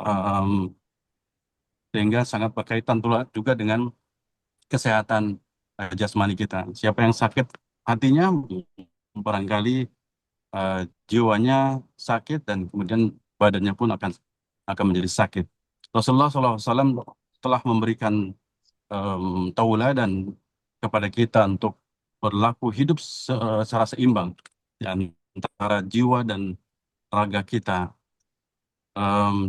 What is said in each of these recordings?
em, sehingga sangat berkaitan juga dengan kesehatan jasmani kita. Siapa yang sakit hatinya, barangkali eh, jiwanya sakit dan kemudian badannya pun akan menjadi sakit. Rasulullah SAW telah memberikan tauladan kepada kita untuk berlaku hidup secara seimbang di antara jiwa dan raga kita.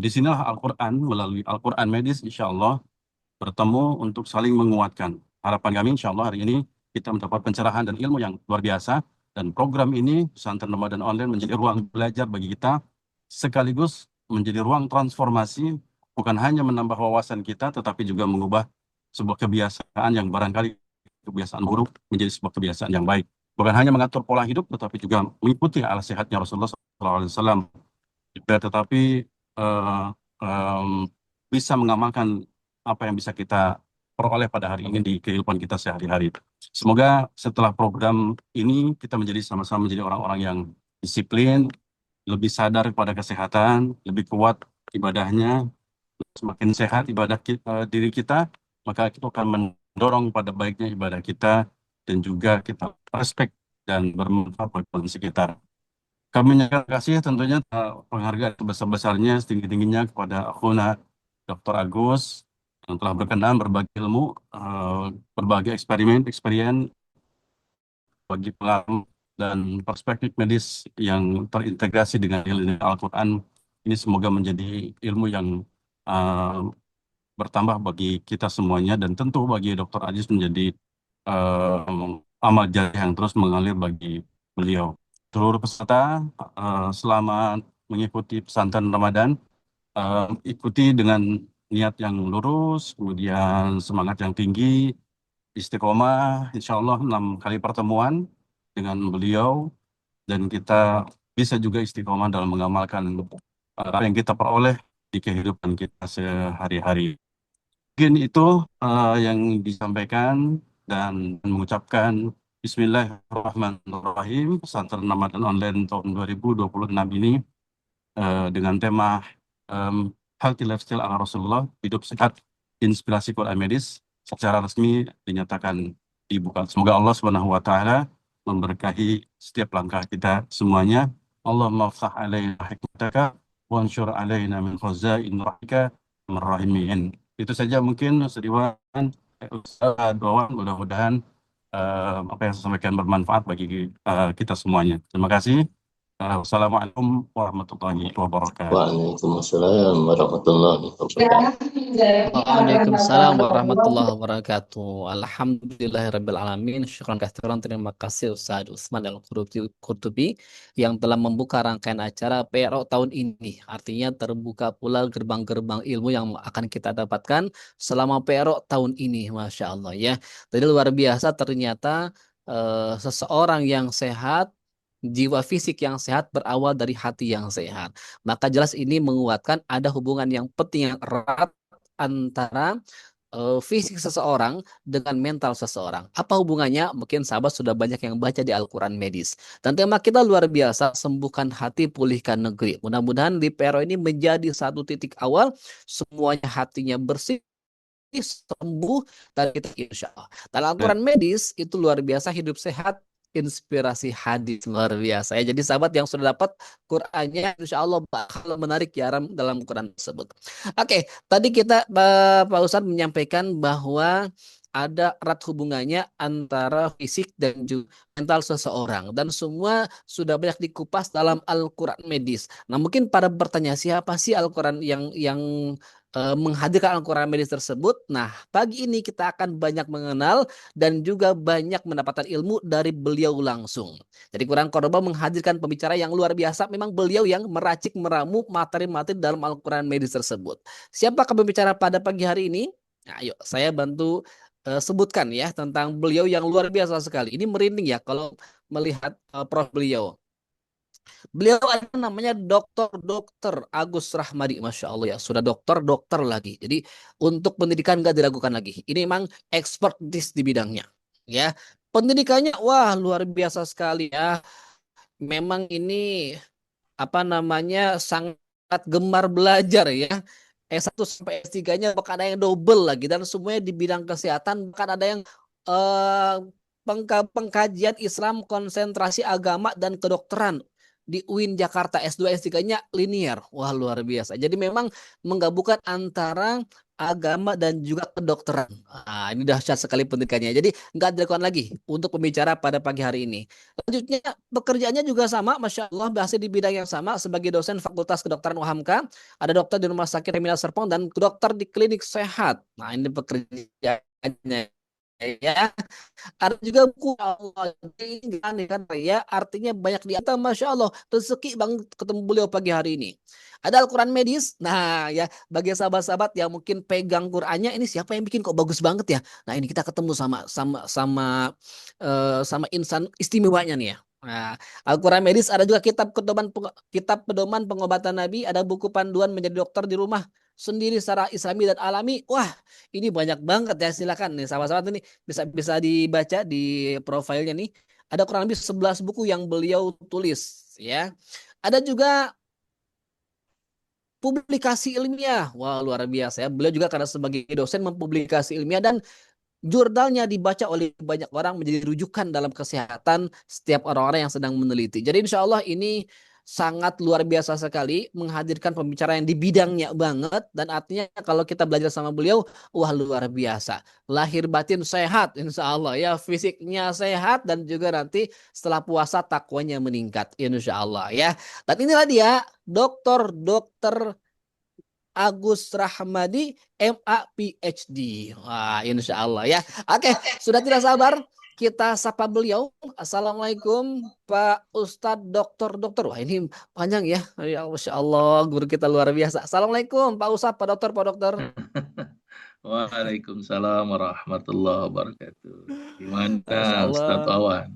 Disinilah Al-Quran, melalui Al-Quran medis, insya Allah, bertemu untuk saling menguatkan. Harapan kami, insya Allah, hari ini kita mendapat pencerahan dan ilmu yang luar biasa. Dan program ini, Pesantren Ramadan Online, menjadi ruang belajar bagi kita, sekaligus menjadi ruang transformasi, bukan hanya menambah wawasan kita, tetapi juga mengubah sebuah kebiasaan yang barangkali kebiasaan buruk menjadi sebuah kebiasaan yang baik. Bukan hanya mengatur pola hidup, tetapi juga mengikuti ala sehatnya Rasulullah SAW. Juga tetapi eh, em, bisa mengamalkan apa yang bisa kita peroleh pada hari ini di kehidupan kita sehari-hari. Semoga setelah program ini kita menjadi sama-sama menjadi orang-orang yang disiplin, lebih sadar pada kesehatan, lebih kuat ibadahnya, semakin sehat diri kita, maka itu akan mendorong pada baiknya ibadah kita dan juga kita respect dan bermanfaat bagi orang sekitar. Kami terima kasih tentunya penghargaan sebesar-besarnya, setinggi-tingginya kepada Akhuna Dr. Agus yang telah berkenan berbagi ilmu, berbagai eksperimen, bagi pengalaman dan perspektif medis yang terintegrasi dengan ilmu Al-Quran. Ini semoga menjadi ilmu yang uh, bertambah bagi kita semuanya dan tentu bagi Dr. Aziz menjadi amal jariah yang terus mengalir bagi beliau. Seluruh peserta selamat mengikuti pesantren Ramadan. Ikuti dengan niat yang lurus, kemudian semangat yang tinggi, istiqomah, insya Allah 6 kali pertemuan dengan beliau dan kita bisa juga istiqomah dalam mengamalkan apa yang kita peroleh di kehidupan kita sehari-hari. Mungkin itu yang disampaikan dan mengucapkan Bismillahirrahmanirrahim. Pesantren Ramadan Online tahun 2026 ini dengan tema em, Healthy Lifestyle ala Rasulullah, hidup sehat, inspirasi Quran medis, secara resmi dinyatakan dibuka. Semoga Allah Subhanahu wa taala memberkahi setiap langkah kita semuanya. Allahumma ftah alaina hikmataka wa ansyur alaina min khazain rahmika rahimin. Itu saja mungkin Sediwan, Ustaz Wawan, mudah-mudahan apa yang saya sampaikan bermanfaat bagi kita semuanya. Terima kasih. Wassalamualaikum warahmatullahi wabarakatuh. Waalaikumsalam warahmatullahi wabarakatuh. Waalaikumsalam warahmatullahi wabarakatuh. Alhamdulillahirabbil alamin. Syukran katsiran, terima kasih Ustaz Utsman Al-Qurtubi yang telah membuka rangkaian acara PRO tahun ini. Artinya terbuka pula gerbang-gerbang ilmu yang akan kita dapatkan selama PRO tahun ini. Masya Allah ya. Jadi luar biasa ternyata seseorang yang sehat, jiwa fisik yang sehat berawal dari hati yang sehat. Maka jelas ini menguatkan ada hubungan yang penting, yang erat antara fisik seseorang dengan mental seseorang. Apa hubungannya? Mungkin sahabat sudah banyak yang baca di Al-Quran medis. Dan tema kita luar biasa, sembuhkan hati, pulihkan negeri. Mudah-mudahan di PRO ini menjadi satu titik awal, semuanya hatinya bersih, sembuh, dan kita insya Allah. Dalam Al-Quran medis itu luar biasa, hidup sehat, inspirasi hadis luar biasa ya. Jadi sahabat yang sudah dapat Qurannya, insya Allah bakal menarik ya dalam Quran tersebut. Oke, tadi kita Pak Ustadz menyampaikan bahwa ada erat hubungannya antara fisik dan juga mental seseorang, dan semua sudah banyak dikupas dalam Al-Quran medis. Nah, mungkin pada bertanya siapa sih Al-Quran yang menghadirkan Al-Quran medis tersebut. Nah, pagi ini kita akan banyak mengenal dan juga banyak mendapatkan ilmu dari beliau langsung. Jadi Quran Cordoba menghadirkan pembicara yang luar biasa. Memang beliau yang meracik meramu materi-materi dalam Al-Quran medis tersebut. Siapakah pembicara pada pagi hari ini? Nah, ayo saya bantu sebutkan ya tentang beliau yang luar biasa sekali. Ini merinding ya kalau melihat prof beliau. Beliau ada namanya Dokter Agus Rahmadi, Masya Allah ya, sudah dokter lagi. Jadi untuk pendidikan gak diragukan lagi. Ini memang expertise di bidangnya. Ya, pendidikannya wah luar biasa sekali ya. Memang ini apa namanya sangat gemar belajar ya. S1 sampai S3-nya bahkan ada yang double lagi dan semuanya di bidang kesehatan, bahkan ada yang eh, pengkajian Islam konsentrasi agama dan kedokteran di UIN Jakarta S2 S3-nya linear. Wah, luar biasa. Jadi memang menggabungkan antara agama dan juga kedokteran. Ah, ini dahsyat sekali pendidikannya. Jadi nggak dilakukan lagi untuk pembicara pada pagi hari ini. Selanjutnya pekerjaannya juga sama, Masya Allah, masih di bidang yang sama sebagai dosen Fakultas Kedokteran UHAMKA, ada dokter di Rumah Sakit Terminal Serpong dan dokter di Klinik Sehat. Nah, ini pekerjaannya ya. Ada juga buku Allah ini kan ya, artinya banyak di atas, Masya Allah, rezeki banget ketemu beliau pagi hari ini. Ada Al-Quran medis. Nah ya, bagi sahabat-sahabat yang mungkin pegang Qurannya, ini siapa yang bikin kok bagus banget ya. Nah ini kita ketemu sama insan istimewanya nih ya. Nah, Al-Quran medis, ada juga kitab pedoman pengobatan Nabi, ada buku panduan menjadi dokter di rumah sendiri secara Islami dan alami. Wah, ini banyak banget ya. Silakan nih sahabat-sahabat, ini bisa bisa dibaca di profilnya nih. Ada kurang lebih 11 buku yang beliau tulis ya. Ada juga publikasi ilmiah. Wah, luar biasa ya. Beliau juga karena sebagai dosen mempublikasi ilmiah dan jurnalnya dibaca oleh banyak orang menjadi rujukan dalam kesehatan setiap orang-orang yang sedang meneliti. Jadi insya Allah ini sangat luar biasa sekali menghadirkan pembicara yang di bidangnya banget, dan artinya kalau kita belajar sama beliau, wah luar biasa. Lahir batin sehat insya Allah ya, fisiknya sehat dan juga nanti setelah puasa takwanya meningkat insya Allah ya. Dan inilah dia dokter Agus Rahmadi, MA PhD. Wah, insya Allah ya. Oke, sudah tidak sabar kita sapa beliau. Assalamualaikum Pak Ustadz Dokter. Wah, ini panjang ya. Ya, Masya Allah, guru kita luar biasa. Assalamualaikum Pak Ustadz, Pak Dokter. Waalaikumsalam warahmatullahi wabarakatuh. Masya Gimana Ustadz Allah. Wawan?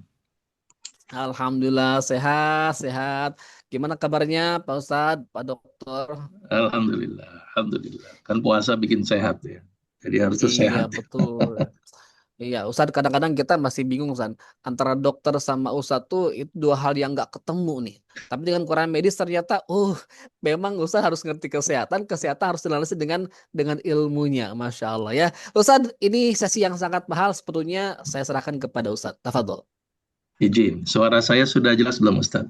Alhamdulillah sehat, sehat. Gimana kabarnya Pak Ustadz, Pak Dokter? Alhamdulillah. Kan puasa bikin sehat ya. Jadi harusnya Iya, sehat. betul. Iya, Ustadz, kadang-kadang kita masih bingung, Ustadz. Antara dokter sama Ustadz tuh itu dua hal yang nggak ketemu nih. Tapi dengan Quran medis ternyata, memang Ustadz harus ngerti kesehatan, kesehatan harus dianalisis dengan ilmunya, Masya Allah ya. Ustadz, ini sesi yang sangat mahal, sebetulnya saya serahkan kepada Ustadz. Tafadhol. Izin, suara saya sudah jelas belum Ustadz?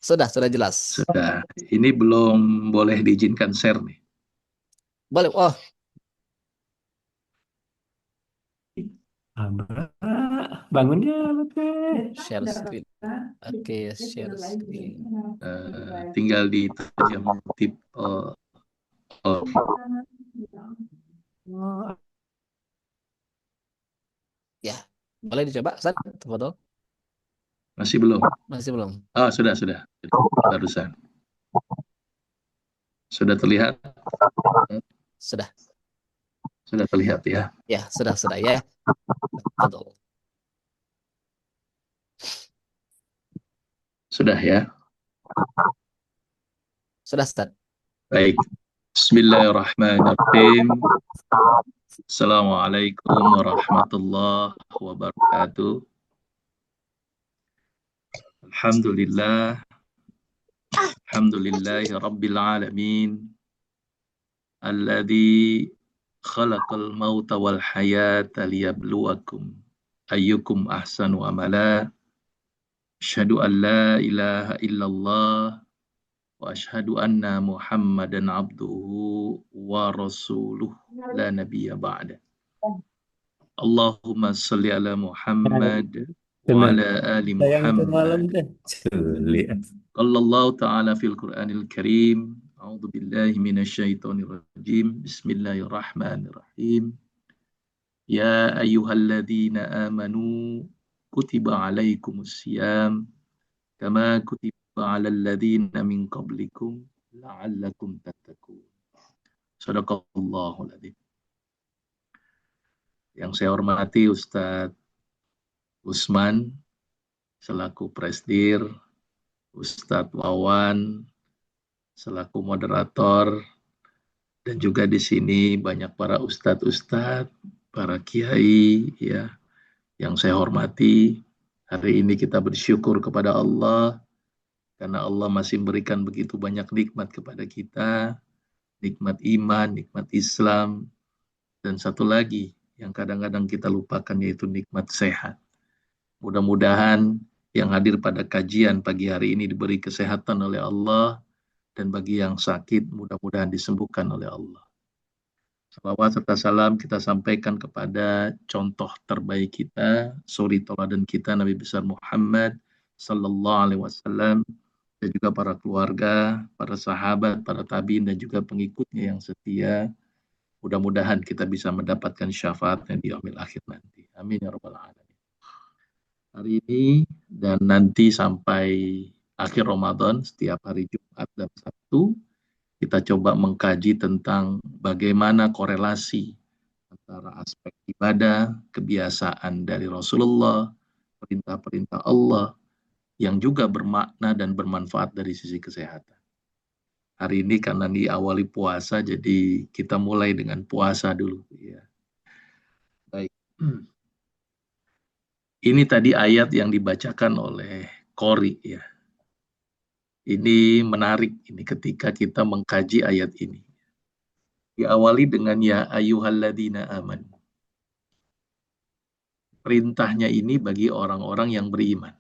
Sudah jelas. Sudah. Ini belum boleh diizinkan share nih. Boleh. Oh, Bangunnya share screen. Oke, share screen. Tinggal di jam tip. Ya, boleh dicoba, Ustadz. Tafadhol. Masih belum? Masih belum. Oh, sudah. Barusan. Sudah terlihat? Sudah. Sudah terlihat ya. Ya, sudah ya. Tafadhol. Sudah ya. Sudah, Ustadz. Baik. Bismillahirrahmanirrahim. Assalamualaikum warahmatullahi wabarakatuh. Alhamdulillah. Alhamdulillahi rabbil alamin. Alladzi khalaqal mauta wal hayata liyabluwakum ayyukum ahsanu amala. Asyhadu an la ilaha illallah wa asyhadu anna Muhammadan abduhu wa rasuluh la nabiyya ba'da. Allahumma salli ala Muhammad wa ala ali Muhammad. Qala ta'ala fil Qur'anil Karim. A'udzu billahi minasyaitonir rajim. Bismillahirrahmanirrahim. Ya ayyuhalladzina amanu kutiba alaikumus syiyam kama kutiba alal ladzina min qablikum la'allakum tattaqun. Shadaqallahul adzim. Yang saya hormati Ustadz Usman selaku Presdir, Ustadz Wawan selaku moderator, dan juga di sini banyak para ustadz-ustadz, para kiai ya yang saya hormati. Hari ini kita bersyukur kepada Allah karena Allah masih memberikan begitu banyak nikmat kepada kita, nikmat iman, nikmat Islam, dan satu lagi yang kadang-kadang kita lupakan yaitu nikmat sehat. Mudah-mudahan yang hadir pada kajian pagi hari ini diberi kesehatan oleh Allah, dan bagi yang sakit mudah-mudahan disembuhkan oleh Allah. Salawat serta salam kita sampaikan kepada contoh terbaik kita, suri teladan kita, Nabi besar Muhammad sallallahu alaihi wasallam, dan juga para keluarga, para sahabat, para tabiin, dan juga pengikutnya yang setia. Mudah-mudahan kita bisa mendapatkan syafaatnya di yaumil akhir nanti. Amin ya rabbal alamin. Hari ini dan nanti sampai akhir Ramadan, setiap hari Jumat dan Sabtu, kita coba mengkaji tentang bagaimana korelasi antara aspek ibadah, kebiasaan dari Rasulullah, perintah-perintah Allah, yang juga bermakna dan bermanfaat dari sisi kesehatan. Hari ini karena diawali puasa, jadi kita mulai dengan puasa dulu. Ya. Baik. Ini tadi ayat yang dibacakan oleh Qori. Ya. Ini menarik ini ketika kita mengkaji ayat ini. Diawali dengan ya ayyuhalladzina amanu. Perintahnya ini bagi orang-orang yang beriman.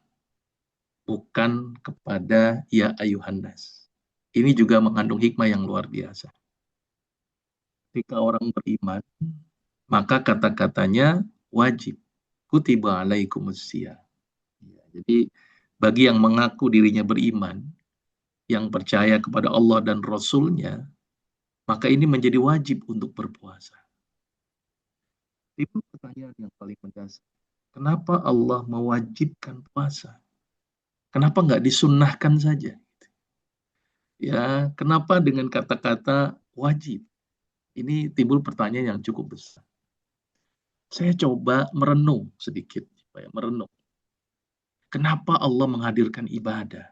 Bukan kepada ya ayyuhannas. Ini juga mengandung hikmah yang luar biasa. Ketika orang beriman, maka kata-katanya wajib. Kutiba alaikumusiyam. Ya, jadi bagi yang mengaku dirinya beriman, yang percaya kepada Allah dan Rasul-Nya, maka ini menjadi wajib untuk berpuasa. Itu pertanyaan yang paling mendasar. Kenapa Allah mewajibkan puasa? Kenapa nggak disunnahkan saja? Ya, kenapa dengan kata-kata wajib? Ini timbul pertanyaan yang cukup besar. Saya coba merenung sedikit, merenung. Kenapa Allah menghadirkan ibadah?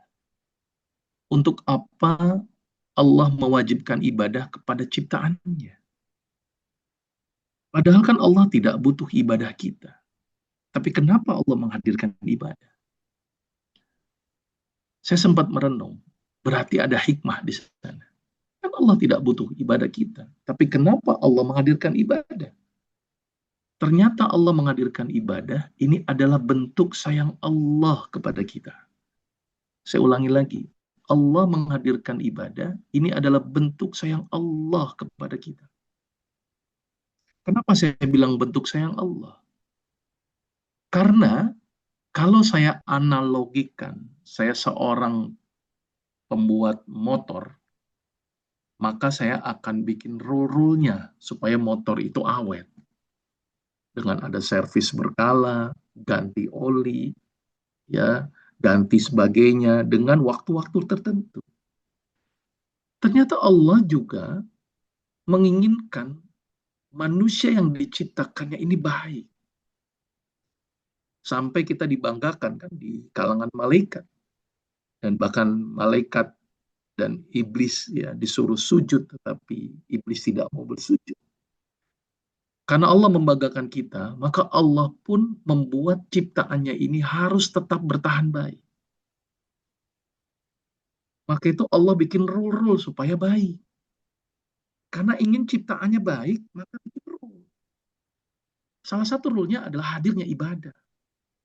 Untuk apa Allah mewajibkan ibadah kepada ciptaannya? Padahal kan Allah tidak butuh ibadah kita. Tapi kenapa Allah menghadirkan ibadah? Saya sempat merenung. Berarti ada hikmah di sana. Kan Allah tidak butuh ibadah kita. Tapi kenapa Allah menghadirkan ibadah? Ternyata Allah menghadirkan ibadah, ini adalah bentuk sayang Allah kepada kita. Saya ulangi lagi. Allah menghadirkan ibadah, ini adalah bentuk sayang Allah kepada kita. Kenapa saya bilang bentuk sayang Allah? Karena kalau saya analogikan, saya seorang pembuat motor, maka saya akan bikin rule-nya supaya motor itu awet. Dengan ada servis berkala, ganti oli, ya, ganti sebagainya dengan waktu-waktu tertentu. Ternyata Allah juga menginginkan manusia yang diciptakannya ini baik. Sampai kita dibanggakan kan di kalangan malaikat. Dan bahkan malaikat dan iblis ya disuruh sujud, tetapi iblis tidak mau bersujud. Karena Allah membanggakan kita, maka Allah pun membuat ciptaannya ini harus tetap bertahan baik. Maka itu Allah bikin rule-rule supaya baik. Karena ingin ciptaannya baik, maka bikin rule. Salah satu rule-nya adalah hadirnya ibadah.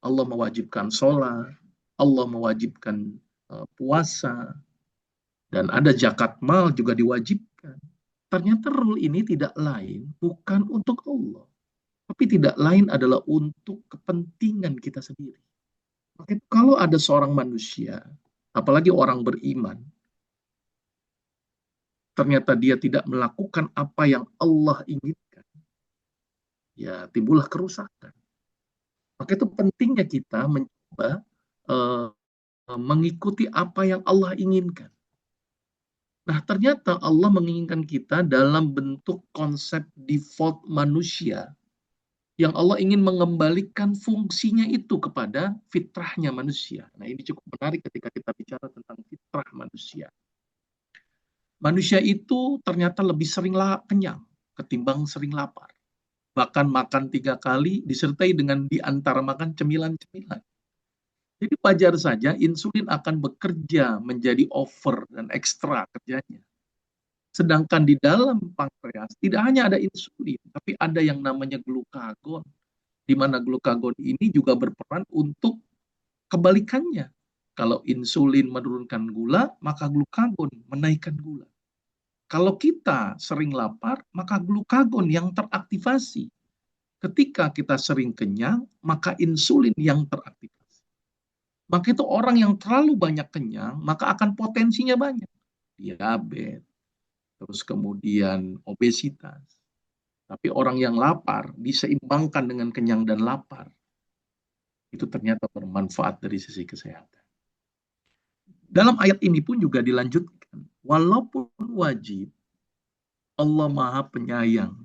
Allah mewajibkan sholat, Allah mewajibkan puasa, dan ada zakat mal juga diwajibkan. Ternyata rule ini tidak lain, bukan untuk Allah. Tapi tidak lain adalah untuk kepentingan kita sendiri. Maka kalau ada seorang manusia, apalagi orang beriman, ternyata dia tidak melakukan apa yang Allah inginkan, ya timbullah kerusakan. Maka itu pentingnya kita mencoba mengikuti apa yang Allah inginkan. Nah, ternyata Allah menginginkan kita dalam bentuk konsep default manusia yang Allah ingin mengembalikan fungsinya itu kepada fitrahnya manusia. Nah, ini cukup menarik ketika kita bicara tentang fitrah manusia. Manusia itu ternyata lebih sering kenyang ketimbang sering lapar. Bahkan makan 3 kali disertai dengan di antara makan cemilan-cemilan. Jadi wajar saja insulin akan bekerja menjadi over dan ekstra kerjanya. Sedangkan di dalam pankreas tidak hanya ada insulin, tapi ada yang namanya glukagon, di mana glukagon ini juga berperan untuk kebalikannya. Kalau insulin menurunkan gula, maka glukagon menaikkan gula. Kalau kita sering lapar, maka glukagon yang teraktivasi. Ketika kita sering kenyang, maka insulin yang teraktivasi. Maka itu orang yang terlalu banyak kenyang, maka akan potensinya banyak. Diabetes, terus kemudian obesitas. Tapi orang yang lapar diseimbangkan dengan kenyang dan lapar. Itu ternyata bermanfaat dari sisi kesehatan. Dalam ayat ini pun juga dilanjutkan. Walaupun wajib, Allah Maha Penyayang.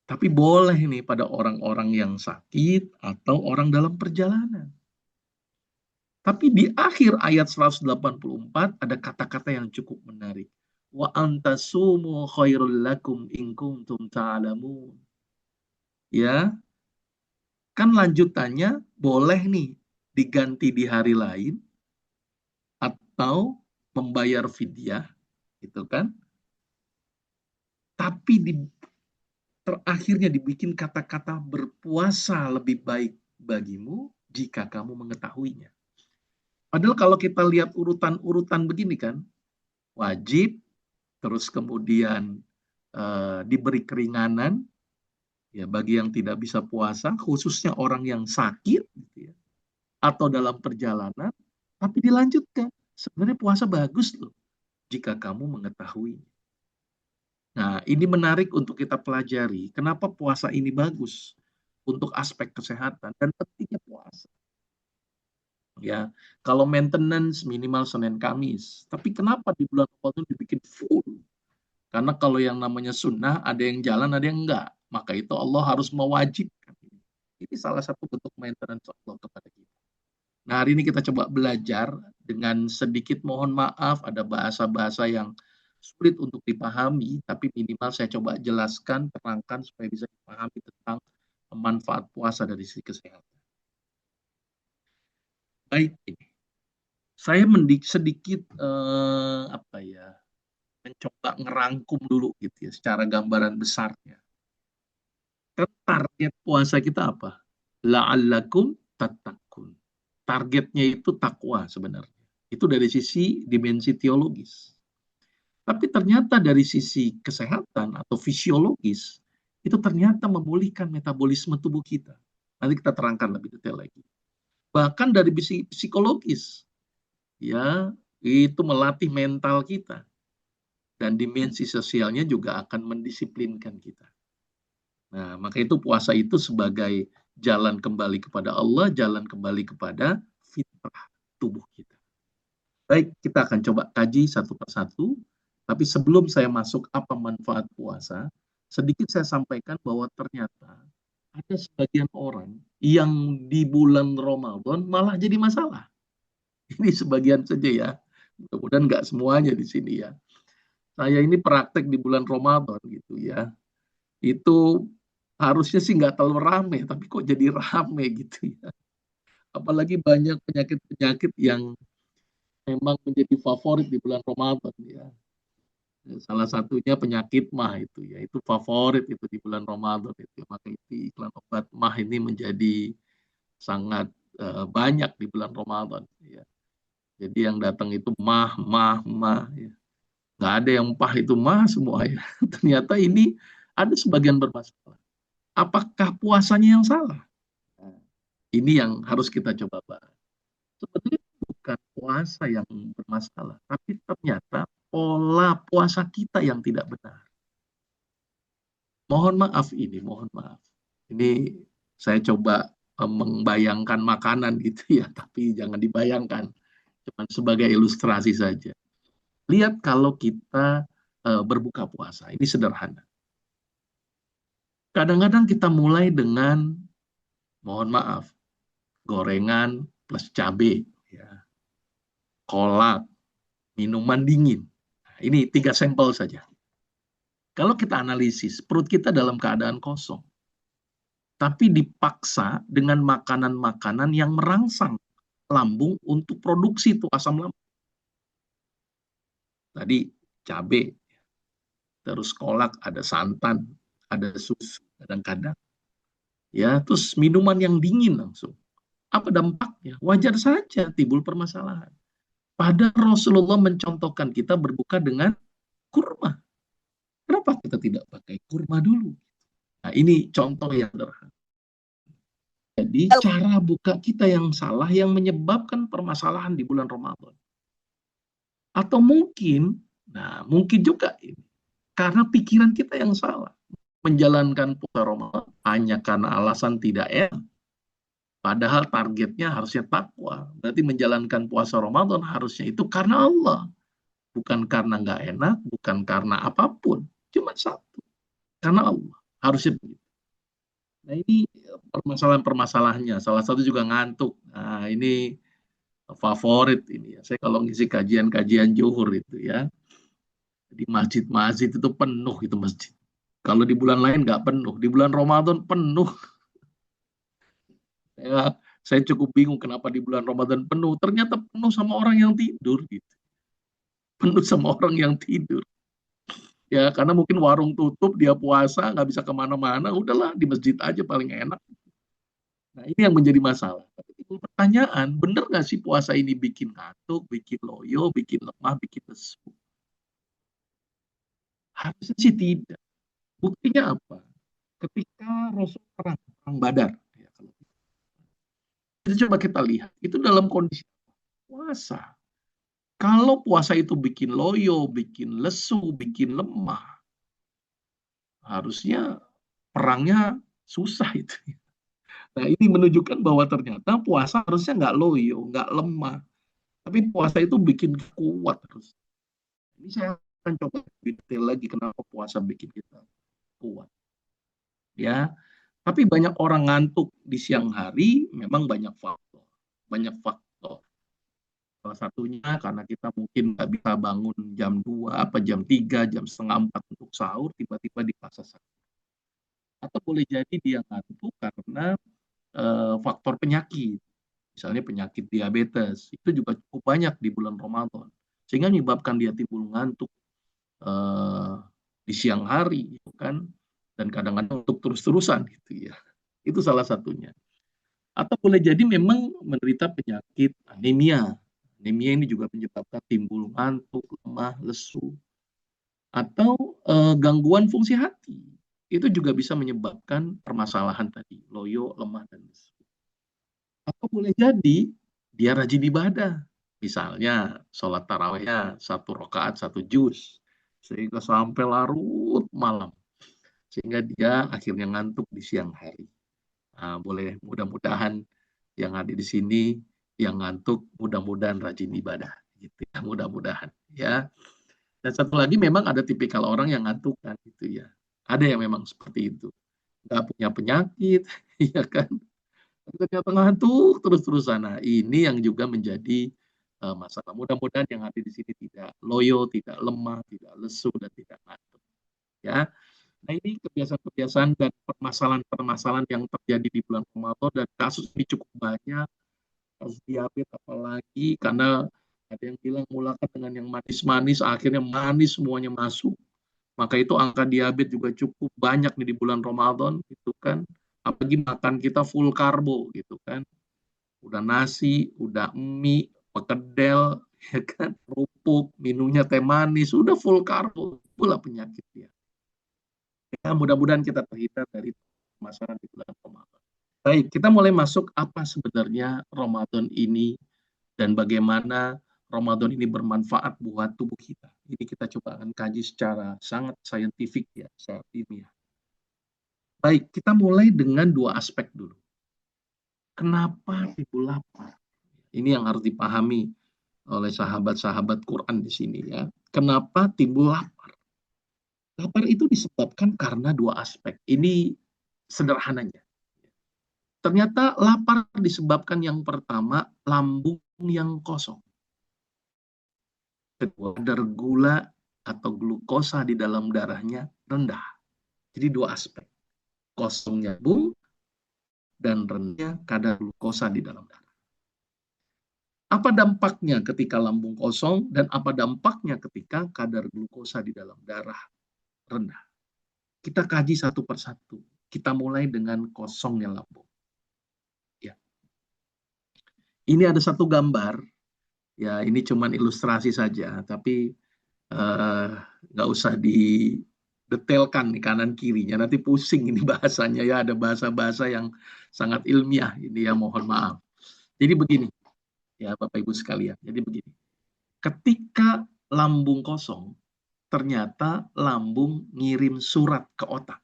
Tapi boleh nih pada orang-orang yang sakit atau orang dalam perjalanan. Tapi di akhir ayat 184 ada kata-kata yang cukup menarik. Wa antasumu khairul lakum in kuntum ta'lamun. Ya. Kan lanjutannya boleh nih diganti di hari lain atau membayar fidyah, gitu kan? Tapi terakhirnya dibikin kata-kata berpuasa lebih baik bagimu jika kamu mengetahuinya. Padahal kalau kita lihat urutan-urutan begini kan, wajib, terus kemudian diberi keringanan ya bagi yang tidak bisa puasa, khususnya orang yang sakit gitu ya, atau dalam perjalanan, tapi dilanjutkan. Sebenarnya puasa bagus loh jika kamu mengetahuinya. Nah, ini menarik untuk kita pelajari. Kenapa puasa ini bagus untuk aspek kesehatan dan pentingnya puasa. Ya, kalau maintenance minimal Senin Kamis. Tapi kenapa di bulan Ramadan dibikin full? Karena kalau yang namanya sunnah ada yang jalan, ada yang enggak. Maka itu Allah harus mewajibkan. Ini salah satu bentuk maintenance Allah kepada kita. Nah, hari ini kita coba belajar dengan sedikit mohon maaf ada bahasa-bahasa yang sulit untuk dipahami, tapi minimal saya coba jelaskan, terangkan supaya bisa dipahami tentang manfaat puasa dari sisi kesehatan. Baik, ini saya sedikit mencoba ngerangkum dulu gitu ya, secara gambaran besarnya. Target puasa kita apa? La'allakum tattaqun. Targetnya itu takwa sebenarnya. Itu dari sisi dimensi teologis. Tapi ternyata dari sisi kesehatan atau fisiologis, itu ternyata memulihkan metabolisme tubuh kita. Nanti kita terangkan lebih detail lagi. Bahkan dari sisi psikologis, ya itu melatih mental kita. Dan dimensi sosialnya juga akan mendisiplinkan kita. Nah, maka itu puasa itu sebagai jalan kembali kepada Allah, jalan kembali kepada fitrah tubuh kita. Baik, kita akan coba kaji satu persatu. Tapi sebelum saya masuk apa manfaat puasa, sedikit saya sampaikan bahwa ternyata ada sebagian orang yang di bulan Ramadan malah jadi masalah. Ini sebagian saja ya. Mudah-mudahan nggak semuanya di sini ya. Saya ini praktek di bulan Ramadan gitu ya. Itu harusnya sih nggak terlalu rame, tapi kok jadi rame gitu ya. Apalagi banyak penyakit-penyakit yang memang menjadi favorit di bulan Ramadan ya. Salah satunya penyakit mah itu ya, itu favorit itu di bulan Ramadan itu. Maka itu iklan obat mah ini menjadi sangat banyak di bulan Ramadan ya. Jadi yang datang itu mah ya. Nggak ada yang pah itu mah semua ya. Ternyata ini ada sebagian bermasalah. Apakah puasanya yang salah? Nah, ini yang harus kita coba bahas. Sebetulnya bukan puasa yang bermasalah, tapi ternyata pola puasa kita yang tidak benar. Mohon maaf. Ini saya coba membayangkan makanan gitu ya, tapi jangan dibayangkan. Cuma sebagai ilustrasi saja. Lihat kalau kita berbuka puasa, ini sederhana. Kadang-kadang kita mulai dengan, mohon maaf, gorengan plus cabai, ya, kolak, minuman dingin. Ini 3 sampel saja. Kalau kita analisis, perut kita dalam keadaan kosong. Tapi dipaksa dengan makanan-makanan yang merangsang lambung untuk produksi itu asam lambung. Tadi cabai, terus kolak, ada santan, ada susu kadang-kadang. Ya, terus minuman yang dingin langsung. Apa dampaknya? Wajar saja timbul permasalahan. Padahal Rasulullah mencontohkan kita berbuka dengan kurma. Kenapa kita tidak pakai kurma dulu? Nah, ini contoh yang sederhana. Jadi cara buka kita yang salah yang menyebabkan permasalahan di bulan Ramadan. Atau mungkin, mungkin juga ini karena pikiran kita yang salah. Menjalankan puasa Ramadan hanya karena alasan tidak enak. Padahal targetnya harusnya takwa. Berarti menjalankan puasa Ramadan harusnya itu karena Allah. Bukan karena nggak enak, bukan karena apapun. Cuma satu. Karena Allah. Harusnya begitu. Nah, ini permasalahan-permasalahannya. Salah satu juga ngantuk. Nah, ini favorit ini ya. Saya kalau ngisi kajian-kajian zuhur itu ya. Di masjid-masjid itu penuh itu masjid. Kalau di bulan lain nggak penuh. Di bulan Ramadan penuh. Saya cukup bingung kenapa di bulan Ramadan penuh. Ternyata penuh sama orang yang tidur gitu. Penuh sama orang yang tidur. Ya, karena mungkin warung tutup, dia puasa, nggak bisa kemana-mana, udahlah di masjid aja paling enak. Nah, ini yang menjadi masalah. Tapi timbul pertanyaan, benar nggak sih puasa ini bikin ngantuk, bikin loyo, bikin lemah, bikin lesu? Harusnya sih tidak. Buktinya apa? Ketika Rasul perang Badar, ya, itu coba kita lihat, itu dalam kondisi puasa. Kalau puasa itu bikin loyo, bikin lesu, bikin lemah, harusnya perangnya susah itu. Nah, ini menunjukkan bahwa ternyata puasa harusnya nggak loyo, nggak lemah. Tapi puasa itu bikin kuat terus. Ini saya akan coba detail lagi kenapa puasa bikin kita kuat. Ya, tapi banyak orang ngantuk di siang hari, memang banyak faktor. Banyak faktor. Salah satunya karena kita mungkin nggak bisa bangun jam 2, apa jam 3, jam setengah 4 untuk sahur, tiba-tiba dipaksa sahur. Atau boleh jadi dia ngantuk karena faktor penyakit. Misalnya penyakit diabetes, itu juga cukup banyak di bulan Ramadan. Sehingga menyebabkan dia timbul ngantuk di siang hari, gitu kan. Dan kadang-kadang untuk terus-terusan gitu ya. Itu salah satunya. Atau boleh jadi memang menderita penyakit anemia. Anemia ini juga menyebabkan timbul ngantuk, lemah, lesu. Atau gangguan fungsi hati. Itu juga bisa menyebabkan permasalahan tadi, loyo, lemah, dan lesu. Atau boleh jadi dia rajin ibadah. Misalnya sholat tarawihnya 1 rakaat 1 juz. Sehingga sampai larut malam. Sehingga dia akhirnya ngantuk di siang hari. Nah, boleh mudah-mudahan yang ada di sini yang ngantuk mudah-mudahan rajin ibadah gitu ya, mudah-mudahan ya. Dan satu lagi memang ada tipikal orang yang ngantuk kan gitu ya. Ada yang memang seperti itu. Nggak punya penyakit ya kan. Tapi ternyata ngantuk terus-terusan. Nah, ini yang juga menjadi masalah. Mudah-mudahan yang ada di sini tidak loyo, tidak lemah, tidak lesu dan tidak ngantuk. Ya. Nah, ini kebiasaan-kebiasaan dan permasalahan-permasalahan yang terjadi di bulan Ramadan dan kasus ini cukup banyak. Kasus diabetes apalagi karena ada yang bilang mulakan dengan yang manis-manis, akhirnya manis semuanya masuk. Maka itu angka diabetes juga cukup banyak nih di bulan Ramadan gitu kan. Apalagi makan kita full karbo gitu kan. Udah nasi, udah mie, pekedel, ya kan, kerupuk, minumnya teh manis, udah full karbo, pula penyakit ya. Ya, mudah-mudahan kita terhindar dari masalah di bulan Ramadan. Baik, kita mulai masuk apa sebenarnya Ramadan ini dan bagaimana Ramadan ini bermanfaat buat tubuh kita. Ini kita coba akan kaji secara sangat saintifik ya, secara ilmiah. Baik, kita mulai dengan 2 aspek dulu. Kenapa timbul lapar? Ini yang harus dipahami oleh sahabat-sahabat Quran di sini ya. Kenapa timbul lapar? Lapar itu disebabkan karena 2 aspek. Ini sederhananya. Ternyata lapar disebabkan yang pertama lambung yang kosong. Kedua, kadar gula atau glukosa di dalam darahnya rendah. Jadi 2 aspek. Kosongnya lambung dan rendahnya kadar glukosa di dalam darah. Apa dampaknya ketika lambung kosong dan apa dampaknya ketika kadar glukosa di dalam darah rendah? Kita kaji satu persatu. Kita mulai dengan kosongnya lambung. Ya. Ini ada satu gambar. Ya, ini cuman ilustrasi saja, tapi nggak usah didetailkan nih kanan kirinya. Nanti pusing ini bahasanya ya, ada bahasa-bahasa yang sangat ilmiah ini ya, mohon maaf. Jadi begini, ya Bapak Ibu sekalian. Jadi begini. Ketika lambung kosong, ternyata lambung ngirim surat ke otak.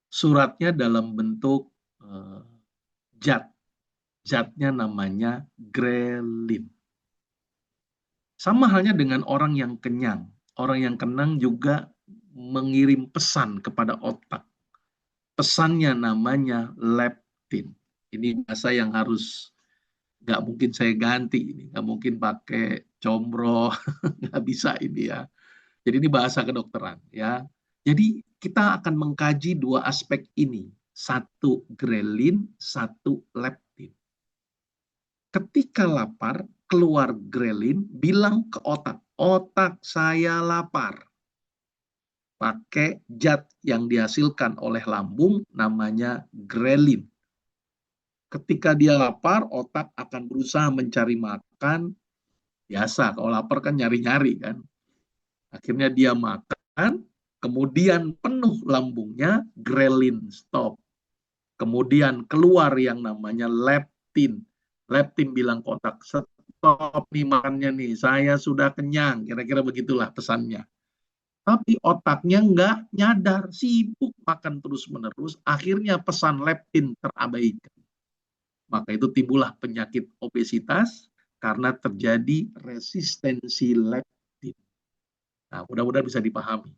Suratnya dalam bentuk zat. Zatnya namanya grelin. Sama halnya dengan orang yang kenyang. Orang yang kenyang juga mengirim pesan kepada otak. Pesannya namanya leptin. Ini bahasa yang harus nggak mungkin saya ganti ini, nggak mungkin pakai combro, nggak bisa ini ya. Jadi ini bahasa kedokteran ya. Jadi kita akan mengkaji dua aspek ini, satu grelin, satu leptin. Ketika lapar, keluar grelin, bilang ke otak, otak saya lapar. Pakai zat yang dihasilkan oleh lambung namanya grelin. Ketika dia lapar, otak akan berusaha mencari makan. Biasa, kalau lapar kan nyari-nyari kan. Akhirnya dia makan, kemudian penuh lambungnya, grelin stop. Kemudian keluar yang namanya leptin. Leptin bilang ke otak, stop nih makannya nih, saya sudah kenyang. Kira-kira begitulah pesannya. Tapi otaknya nggak nyadar, sibuk makan terus-menerus. Akhirnya pesan leptin terabaikan. Maka itu timbullah penyakit obesitas karena terjadi resistensi leptin. Nah, mudah-mudahan bisa dipahami.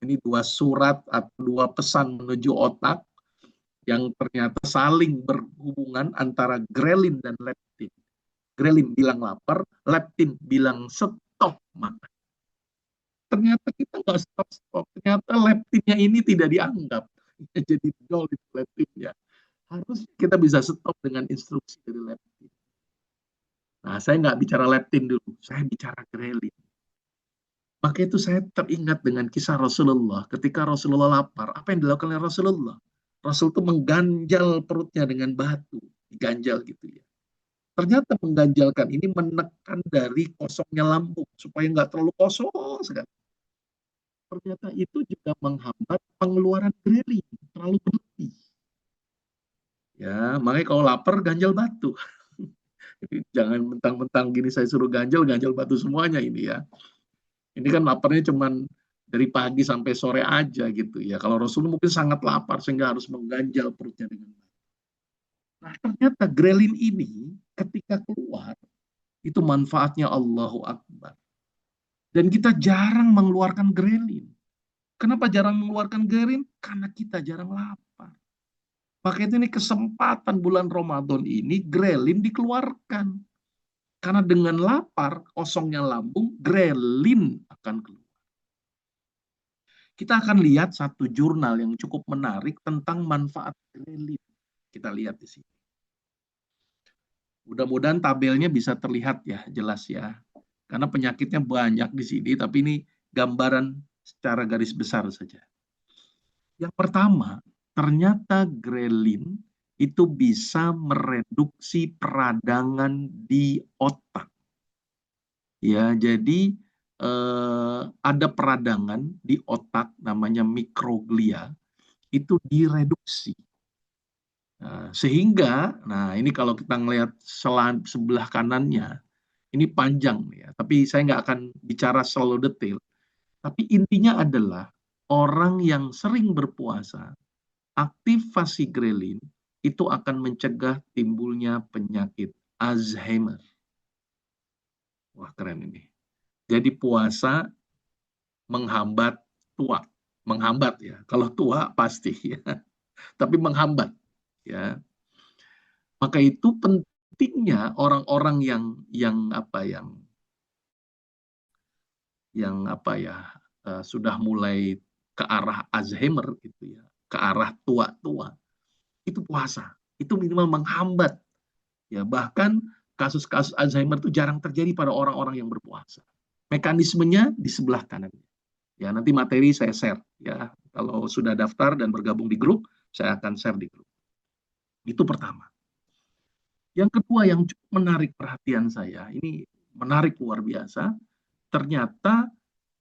Ini dua surat atau dua pesan menuju otak yang ternyata saling berhubungan antara grelin dan leptin. Grelin bilang lapar, leptin bilang stop makan. Ternyata kita nggak stop. Ternyata leptinnya ini tidak dianggap. Jadi nol itu leptinnya. Harus kita bisa stop dengan instruksi dari leptin. Nah, saya nggak bicara leptin dulu, saya bicara grelin. Maka itu saya teringat dengan kisah Rasulullah. Ketika Rasulullah lapar, apa yang dilakukan oleh Rasulullah? Rasul itu mengganjal perutnya dengan batu. Diganjal gitu ya. Ternyata mengganjalkan ini menekan dari kosongnya lambung. Supaya nggak terlalu kosong sekali. Ternyata itu juga menghambat pengeluaran grelin. Terlalu berlebih. Ya, makanya kalau lapar ganjal batu. Jadi jangan mentang-mentang gini saya suruh ganjal batu semuanya ini ya. Ini kan laparnya cuman dari pagi sampai sore aja gitu ya. Kalau Rasul mungkin sangat lapar sehingga harus mengganjal perutnya dengan batu. Nah, ternyata grelin ini ketika keluar itu manfaatnya Allahu Akbar. Dan kita jarang mengeluarkan grelin. Kenapa jarang mengeluarkan grelin? Karena kita jarang lapar. Maka itu ini kesempatan bulan Ramadan ini grelin dikeluarkan. Karena dengan lapar, kosongnya lambung, grelin akan keluar. Kita akan lihat satu jurnal yang cukup menarik tentang manfaat grelin. Kita lihat di sini. Mudah-mudahan tabelnya bisa terlihat ya, jelas ya. Karena penyakitnya banyak di sini, tapi ini gambaran secara garis besar saja. Yang pertama, ternyata grelin itu bisa mereduksi peradangan di otak. Ya, jadi ada peradangan di otak namanya mikroglia itu direduksi. Sehingga, nah ini kalau kita ngelihat sebelah kanannya, ini panjang ya, tapi saya nggak akan bicara selalu detail. Tapi intinya adalah orang yang sering berpuasa, aktivasi grelin itu akan mencegah timbulnya penyakit Alzheimer. Wah, keren ini. Jadi puasa menghambat tua. Menghambat ya. Kalau tua pasti ya. Tapi menghambat ya. Maka itu pentingnya orang-orang yang sudah mulai ke arah Alzheimer gitu ya, ke arah tua-tua, itu puasa, itu minimal menghambat ya. Bahkan kasus-kasus Alzheimer itu jarang terjadi pada orang-orang yang berpuasa. Mekanismenya di sebelah kanan. Ya, nanti materi saya share ya. Kalau sudah daftar dan bergabung di grup, saya akan share di grup. Itu pertama. Yang kedua yang cukup menarik perhatian saya, ini menarik luar biasa, ternyata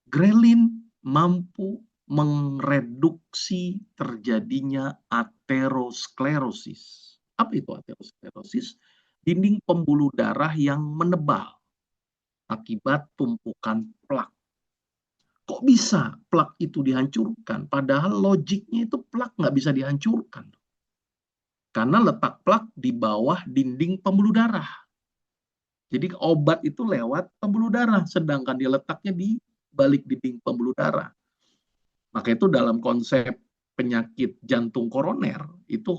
grelin mampu mereduksi terjadinya aterosklerosis. Apa itu aterosklerosis? Dinding pembuluh darah yang menebal akibat tumpukan plak. Kok bisa plak itu dihancurkan? Padahal logiknya itu plak nggak bisa dihancurkan. Karena letak plak di bawah dinding pembuluh darah. Jadi obat itu lewat pembuluh darah, sedangkan dia letaknya di balik dinding pembuluh darah. Maka itu dalam konsep penyakit jantung koroner, itu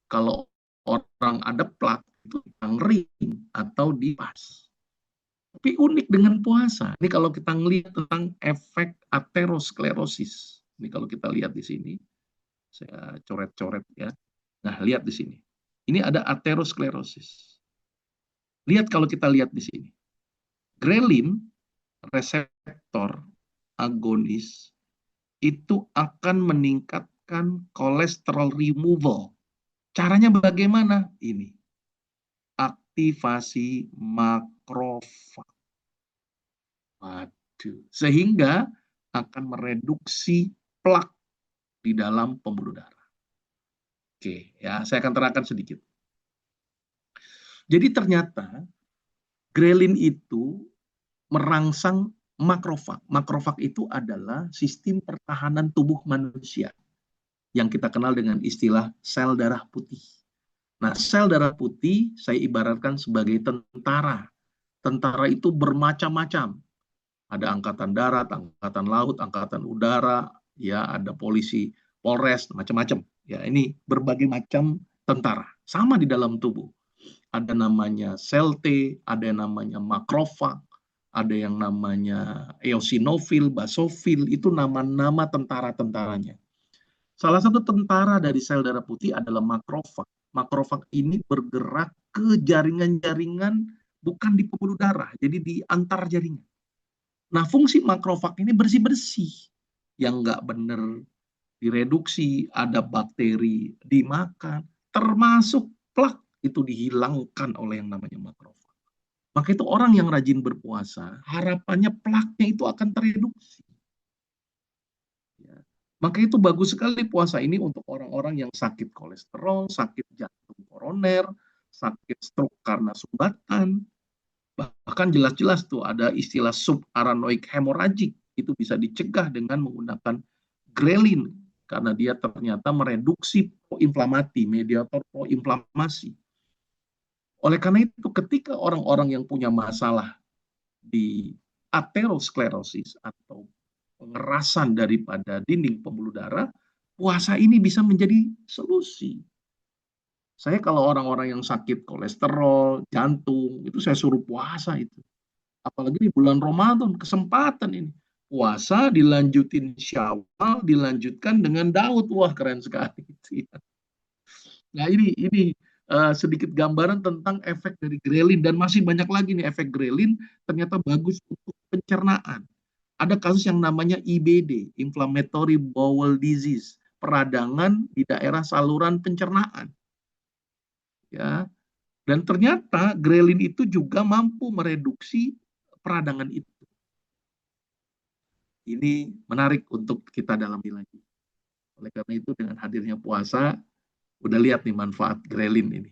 kalau orang ada plak, itu ring atau dipas. Tapi unik dengan puasa. Ini kalau kita ngelihat tentang efek aterosklerosis. Ini kalau kita lihat di sini, saya coret-coret ya. Nah, lihat di sini. Ini ada aterosklerosis. Lihat kalau kita lihat di sini. Grelin, reseptor agonis, itu akan meningkatkan kolesterol removal. Caranya bagaimana? Ini. Aktivasi makrofag. Waduh. Sehingga akan mereduksi plak di dalam pembuluh darah. Oke, ya, saya akan terangkan sedikit. Jadi ternyata grelin itu merangsang makrofag. Makrofag itu adalah sistem pertahanan tubuh manusia yang kita kenal dengan istilah sel darah putih. Nah, sel darah putih saya ibaratkan sebagai tentara. Tentara itu bermacam-macam. Ada angkatan darat, angkatan laut, angkatan udara, ya, ada polisi, polres, macam-macam. Ya, ini berbagai macam tentara. Sama di dalam tubuh. Ada namanya sel T, ada yang namanya makrofag, ada yang namanya eosinofil, basofil, itu nama-nama tentara-tentaranya. Salah satu tentara dari sel darah putih adalah makrofag. Makrofag ini bergerak ke jaringan-jaringan bukan di pembuluh darah, jadi di antar jaringan. Nah, fungsi makrofag ini bersih-bersih. Yang nggak benar direduksi, ada bakteri dimakan, termasuk plak itu dihilangkan oleh yang namanya makrofag. Maka itu orang yang rajin berpuasa, harapannya plaknya itu akan tereduksi. Ya. Maka itu bagus sekali puasa ini untuk orang-orang yang sakit kolesterol, sakit jantung koroner, sakit stroke karena sumbatan. Bahkan jelas-jelas tuh ada istilah subarachnoid hemorrhagic, itu bisa dicegah dengan menggunakan grelin karena dia ternyata mereduksi proinflamasi, mediator proinflamasi. Oleh karena itu ketika orang-orang yang punya masalah di aterosklerosis atau pengerasan daripada dinding pembuluh darah, puasa ini bisa menjadi solusi. Saya kalau orang-orang yang sakit kolesterol, jantung, itu saya suruh puasa itu. Apalagi di bulan Ramadan, kesempatan ini. Puasa dilanjutin Syawal, dilanjutkan dengan Daud. Wah, keren sekali. Nah, ini sedikit gambaran tentang efek dari grelin. Dan masih banyak lagi nih efek grelin ternyata bagus untuk pencernaan. Ada kasus yang namanya IBD, Inflammatory Bowel Disease, peradangan di daerah saluran pencernaan. Ya, dan ternyata grelin itu juga mampu mereduksi peradangan itu. Ini menarik untuk kita dalami lagi. Oleh karena itu dengan hadirnya puasa, udah lihat nih manfaat grelin ini.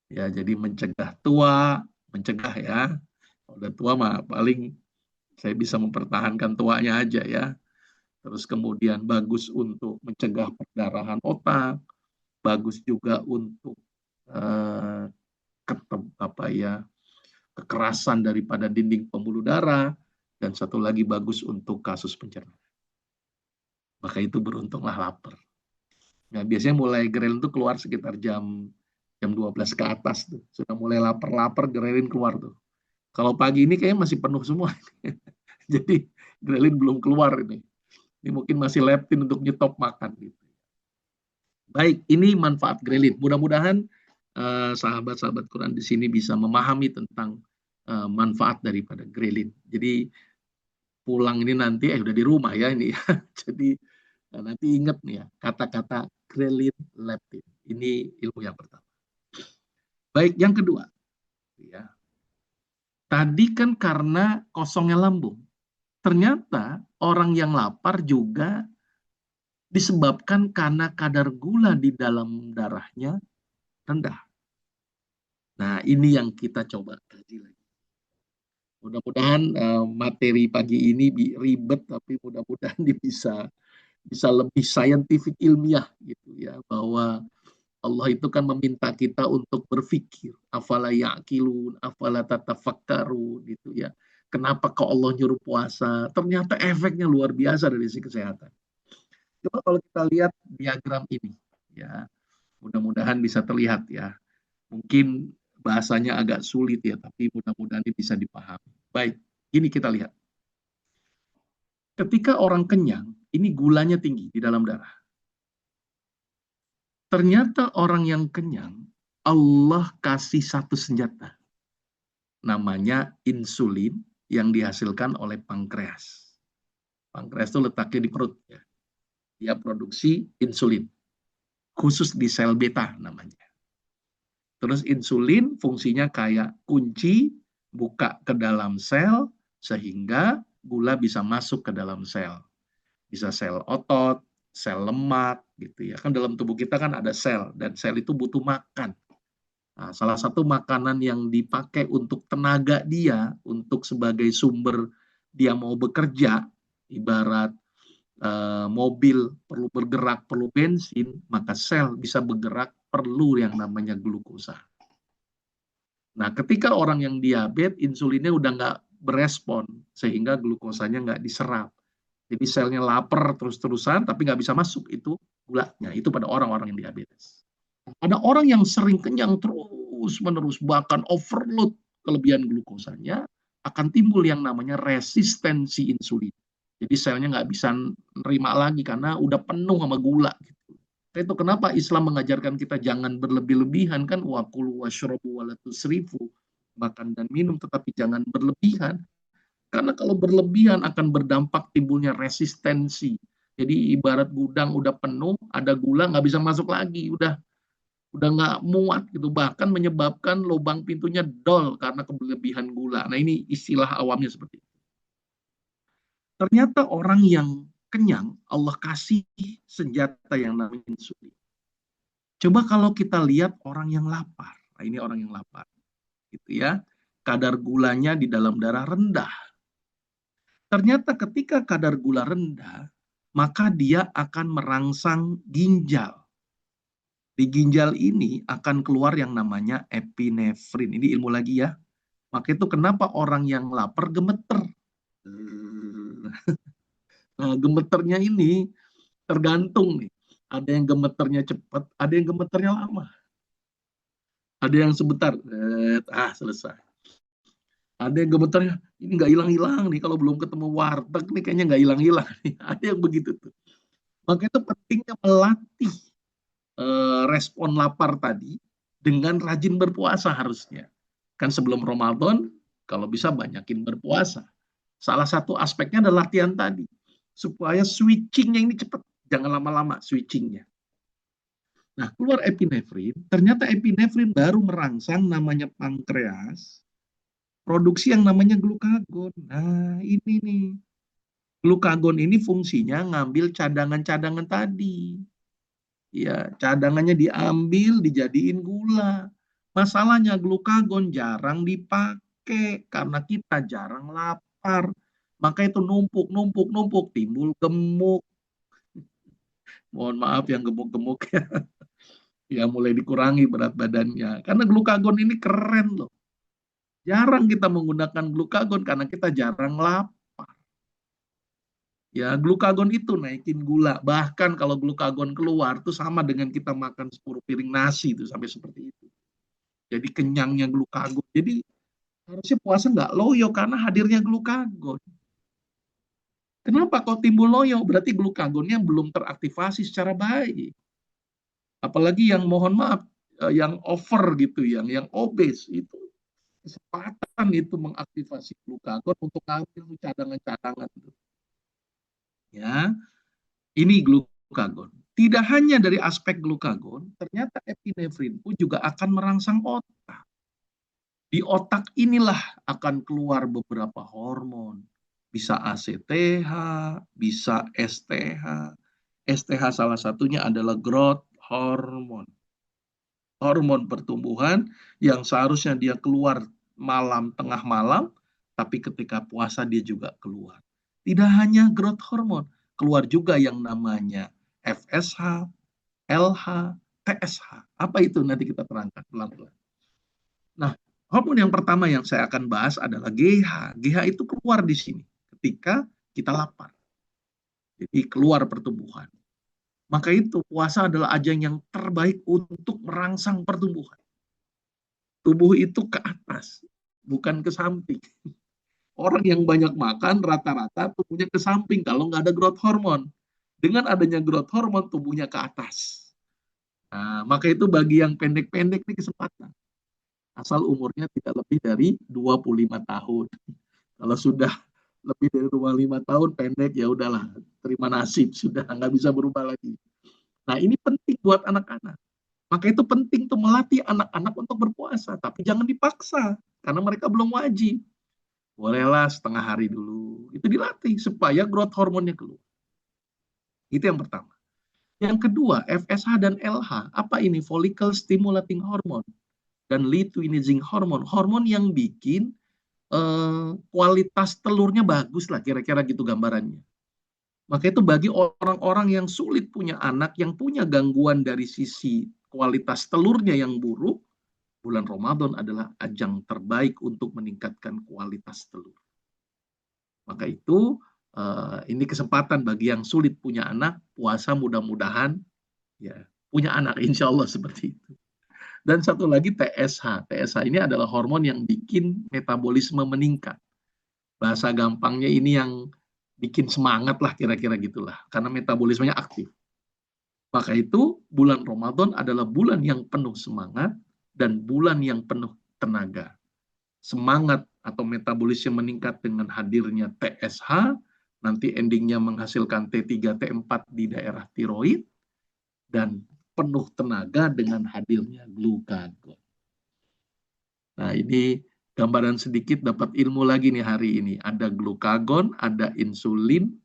Ya, jadi mencegah tua, mencegah ya. Kalau udah tua mah paling saya bisa mempertahankan tuanya aja ya. Terus kemudian bagus untuk mencegah perdarahan otak, bagus juga untuk kekerasan daripada dinding pembuluh darah, dan satu lagi bagus untuk kasus pencernaan. Maka itu beruntunglah lapar. Nah, biasanya mulai grelin itu keluar sekitar jam 12 ke atas tuh. Sudah mulai lapar-lapar grelin keluar tuh. Kalau pagi ini kayaknya masih penuh semua. Jadi grelin belum keluar ini. Ini mungkin masih leptin untuk nyetop makan gitu. Baik, ini manfaat grelin. Mudah-mudahan sahabat-sahabat Quran di sini bisa memahami tentang manfaat daripada grelin. Jadi pulang ini nanti udah di rumah ya ini ya. Jadi nanti ingat nih ya kata-kata grelin leptin. Ini ilmu yang pertama. Baik, yang kedua ya. Tadi kan karena kosongnya lambung. Ternyata orang yang lapar juga disebabkan karena kadar gula di dalam darahnya rendah. Nah, ini yang kita coba kaji lagi. Mudah-mudahan materi pagi ini ribet, tapi mudah-mudahan bisa lebih saintifik ilmiah gitu ya, bahwa Allah itu kan meminta kita untuk berpikir, afala ya'qilun, afala tatafakkarun gitu ya. Kenapa kok Allah nyuruh puasa? Ternyata efeknya luar biasa dari sisi kesehatan. Coba kalau kita lihat diagram ini ya. Mudah-mudahan bisa terlihat ya. Mungkin bahasanya agak sulit ya, tapi mudah-mudahan ini bisa dipahami. Baik, ini kita lihat. Ketika orang kenyang, ini gulanya tinggi di dalam darah. Ternyata orang yang kenyang, Allah kasih satu senjata. Namanya insulin yang dihasilkan oleh pankreas. Pankreas itu letaknya di perut. Ya. Dia produksi insulin. Khusus di sel beta namanya. Terus insulin fungsinya kayak kunci, buka ke dalam sel, sehingga gula bisa masuk ke dalam sel. Bisa sel otot, sel lemak gitu ya. Kan dalam tubuh kita kan ada sel dan sel itu butuh makan. Nah, salah satu makanan yang dipakai untuk tenaga dia, untuk sebagai sumber dia mau bekerja, ibarat mobil perlu bergerak, perlu bensin, maka sel bisa bergerak, perlu yang namanya glukosa. Nah, ketika orang yang diabetes, insulinnya udah nggak berespon, sehingga glukosanya nggak diserap. Jadi selnya lapar terus-terusan, tapi nggak bisa masuk itu gulanya. Itu pada orang-orang yang diabetes. Ada orang yang sering kenyang terus-menerus, bahkan overload kelebihan glukosanya, akan timbul yang namanya resistensi insulin. Jadi selnya nggak bisa nerima lagi karena udah penuh sama gula. Gitu. Itu kenapa Islam mengajarkan kita jangan berlebih-lebihan kan, wakulu washrobu walatusrifu, makan dan minum tetapi jangan berlebihan. Karena kalau berlebihan akan berdampak timbulnya resistensi. Jadi ibarat gudang udah penuh, ada gula nggak bisa masuk lagi, udah nggak muat gitu, bahkan menyebabkan lubang pintunya dol karena kelebihan gula. Nah ini istilah awamnya seperti itu. Ternyata orang yang kenyang, Allah kasih senjata yang namanya insulin. Coba kalau kita lihat orang yang lapar, nah ini orang yang lapar, gitu ya, kadar gulanya di dalam darah rendah. Ternyata ketika kadar gula rendah, maka dia akan merangsang ginjal. Di ginjal ini akan keluar yang namanya epinefrin. Ini ilmu lagi ya. Maka itu kenapa orang yang lapar gemeter. Nah, gemeternya ini tergantung nih. Ada yang gemeternya cepat, ada yang gemeternya lama. Ada yang sebentar, selesai. Ada yang gemeternya, ini nggak hilang-hilang nih, kalau belum ketemu warteg nih kayaknya nggak hilang-hilang. Ada yang begitu tuh. Maka itu pentingnya melatih respon lapar tadi dengan rajin berpuasa harusnya. Kan sebelum Ramadan, kalau bisa banyakin berpuasa. Salah satu aspeknya adalah latihan tadi. Supaya switchingnya ini cepat. Jangan lama-lama switchingnya. Nah, keluar epinefrin. Ternyata epinefrin baru merangsang namanya pankreas. Produksi yang namanya glukagon. Nah, ini nih. Glukagon ini fungsinya ngambil cadangan-cadangan tadi. Ya, cadangannya diambil, dijadiin gula. Masalahnya glukagon jarang dipakai karena kita jarang lapar. Maka itu numpuk, timbul gemuk. Mohon maaf yang gemuk-gemuk ya. Ya mulai dikurangi berat badannya. Karena glukagon ini keren loh. Jarang kita menggunakan glukagon karena kita jarang lapar. Ya, glukagon itu naikin gula. Bahkan kalau glukagon keluar itu sama dengan kita makan 10 piring nasi itu sampai seperti itu. Jadi kenyangnya glukagon. Jadi harusnya puasa nggak loyo karena hadirnya glukagon. Kenapa kok timbul loyo? Berarti glukagonnya belum teraktivasi secara baik. Apalagi yang mohon maaf yang over gitu, yang obes itu kesempatan itu mengaktifasi glukagon untuk ngambil cadangan-cadangan. Ya, ini glukagon. Tidak hanya dari aspek glukagon, ternyata epinefrin pun juga akan merangsang otak. Di otak inilah akan keluar beberapa hormon. Bisa ACTH, bisa STH. STH salah satunya adalah growth hormone. Hormon pertumbuhan yang seharusnya dia keluar tengah malam, tapi ketika puasa dia juga keluar. Tidak hanya growth hormone, keluar juga yang namanya FSH, LH, TSH. Apa itu nanti kita terangkan pelan-pelan. Nah, hormon yang pertama yang saya akan bahas adalah GH. GH itu keluar di sini ketika kita lapar. Jadi keluar pertumbuhan. Maka itu puasa adalah ajang yang terbaik untuk merangsang pertumbuhan. Tubuh itu ke atas, bukan ke samping. Orang yang banyak makan rata-rata tubuhnya ke samping kalau nggak ada growth hormone. Dengan adanya growth hormone tubuhnya ke atas. Nah, maka itu bagi yang pendek-pendek ini kesempatan. Asal umurnya tidak lebih dari 25 tahun. Kalau sudah lebih dari 25 tahun pendek ya udahlah, terima nasib, sudah nggak bisa berubah lagi. Nah, ini penting buat anak-anak. Maka itu penting tuh melatih anak-anak untuk berpuasa, tapi jangan dipaksa karena mereka belum wajib. Bolehlah setengah hari dulu. Itu dilatih supaya growth hormonnya keluar. Itu yang pertama. Yang kedua, FSH dan LH. Apa ini? Follicle stimulating hormone dan luteinizing hormone. Hormon yang bikin kualitas telurnya bagus lah, kira-kira gitu gambarannya. Maka itu bagi orang-orang yang sulit punya anak, yang punya gangguan dari sisi kualitas telurnya yang buruk, bulan Ramadan adalah ajang terbaik untuk meningkatkan kualitas telur. Maka itu ini kesempatan bagi yang sulit punya anak, puasa mudah-mudahan ya punya anak, insya Allah seperti itu. Dan satu lagi TSH. TSH ini adalah hormon yang bikin metabolisme meningkat. Bahasa gampangnya ini yang bikin semangat lah kira-kira gitulah. Karena metabolismenya aktif. Maka itu bulan Ramadan adalah bulan yang penuh semangat dan bulan yang penuh tenaga. Semangat atau metabolisme meningkat dengan hadirnya TSH, nanti endingnya menghasilkan T3, T4 di daerah tiroid, dan penuh tenaga dengan hadirnya glukagon. Nah, ini gambaran sedikit dapat ilmu lagi nih hari ini. Ada glukagon, ada insulin,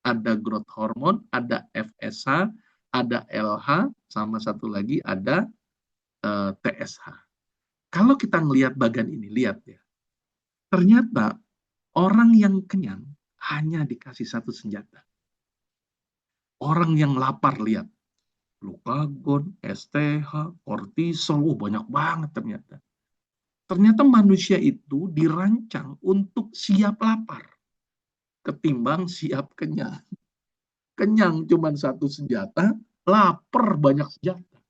ada growth hormone, ada FSH, ada LH, sama satu lagi ada TSH. Kalau kita ngelihat bagan ini, lihat ya. Ternyata orang yang kenyang hanya dikasih satu senjata. Orang yang lapar, lihat. Glukagon, STH, kortisol, banyak banget ternyata. Ternyata manusia itu dirancang untuk siap lapar ketimbang siap kenyang. Kenyang cuma satu senjata, lapar banyak senjata.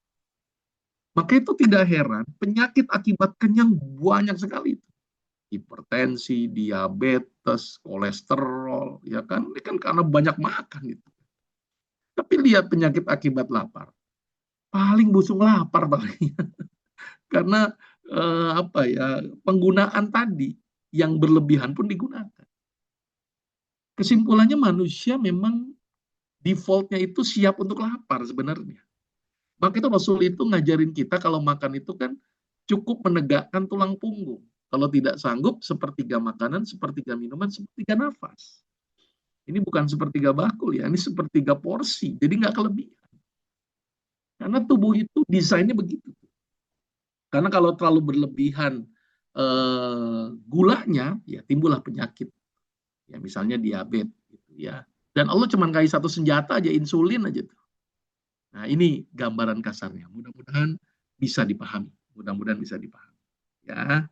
Maka itu tidak heran, penyakit akibat kenyang banyak sekali. Hipertensi, diabetes, kolesterol, ya kan? Ini kan karena banyak makan itu. Tapi lihat penyakit akibat lapar. Paling busung lapar paling. Karena penggunaan tadi yang berlebihan pun digunakan. Kesimpulannya manusia memang defaultnya itu siap untuk lapar sebenarnya. Maka itu Rasul itu ngajarin kita kalau makan itu kan cukup menegakkan tulang punggung. Kalau tidak sanggup, sepertiga makanan, sepertiga minuman, sepertiga nafas. Ini bukan sepertiga bakul ya, ini sepertiga porsi. Jadi nggak kelebihan. Karena tubuh itu desainnya begitu. Karena kalau terlalu berlebihan gulanya, ya timbullah penyakit. Ya misalnya diabetes, gitu ya. Dan Allah cuma kasih satu senjata aja, insulin aja tuh. Nah ini gambaran kasarnya. Mudah-mudahan bisa dipahami. Mudah-mudahan bisa dipahami. Ya.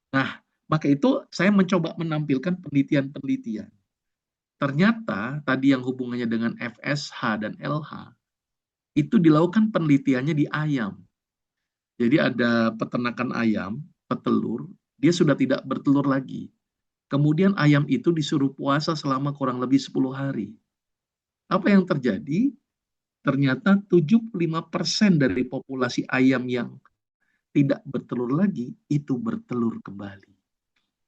Nah maka itu saya mencoba menampilkan penelitian-penelitian. Ternyata tadi yang hubungannya dengan FSH dan LH itu dilakukan penelitiannya di ayam. Jadi ada peternakan ayam, petelur, dia sudah tidak bertelur lagi. Kemudian ayam itu disuruh puasa selama kurang lebih 10 hari. Apa yang terjadi? ternyata 75% dari populasi ayam yang tidak bertelur lagi, itu bertelur kembali.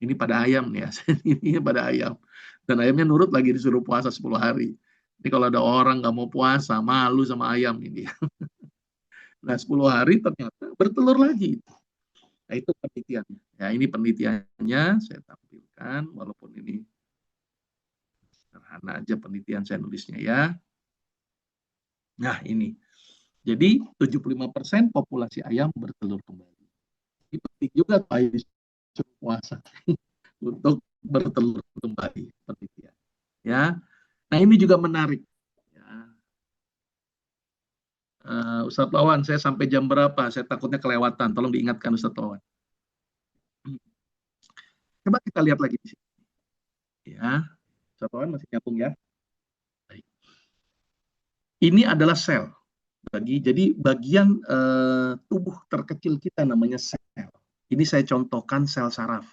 Ini pada ayam nih ya, ini pada ayam. Dan ayamnya nurut lagi disuruh puasa 10 hari. Ini kalau ada orang nggak mau puasa, malu sama ayam ini. Nah 10 hari ternyata bertelur lagi. Nah itu penelitiannya. Ya ini penelitiannya saya tampilkan, walaupun ini sederhana aja penelitian saya nulisnya ya. Nah ini. Jadi 75% populasi ayam bertelur kembali. Ini penting juga Pak ayam disuruh puasa untuk bertelur kembali penelitian. Ya. Nah ini juga menarik. Ya. Ustadz Wawan, saya sampai jam berapa? Saya takutnya kelewatan. Tolong diingatkan Ustadz Wawan. Coba kita lihat lagi di sini. Ya, Ustadz Wawan masih nyambung ya. Baik. Ini adalah sel. Jadi bagian tubuh terkecil kita namanya sel. Ini saya contohkan sel saraf.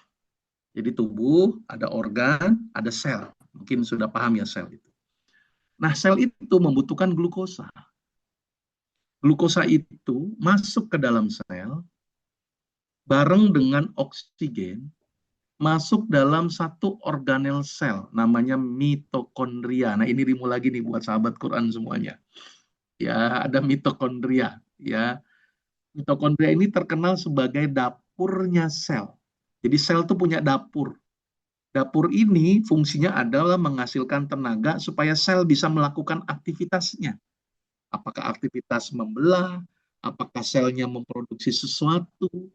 Jadi tubuh ada organ, ada sel. Mungkin sudah paham ya sel itu. Nah, sel itu membutuhkan glukosa. Glukosa itu masuk ke dalam sel bareng dengan oksigen masuk dalam satu organel sel namanya mitokondria. Nah, ini rimu lagi nih buat sahabat Quran semuanya. Ya, ada mitokondria, ya. Mitokondria ini terkenal sebagai dapurnya sel. Jadi sel itu punya dapur. Dapur ini fungsinya adalah menghasilkan tenaga supaya sel bisa melakukan aktivitasnya. Apakah aktivitas membelah, apakah selnya memproduksi sesuatu.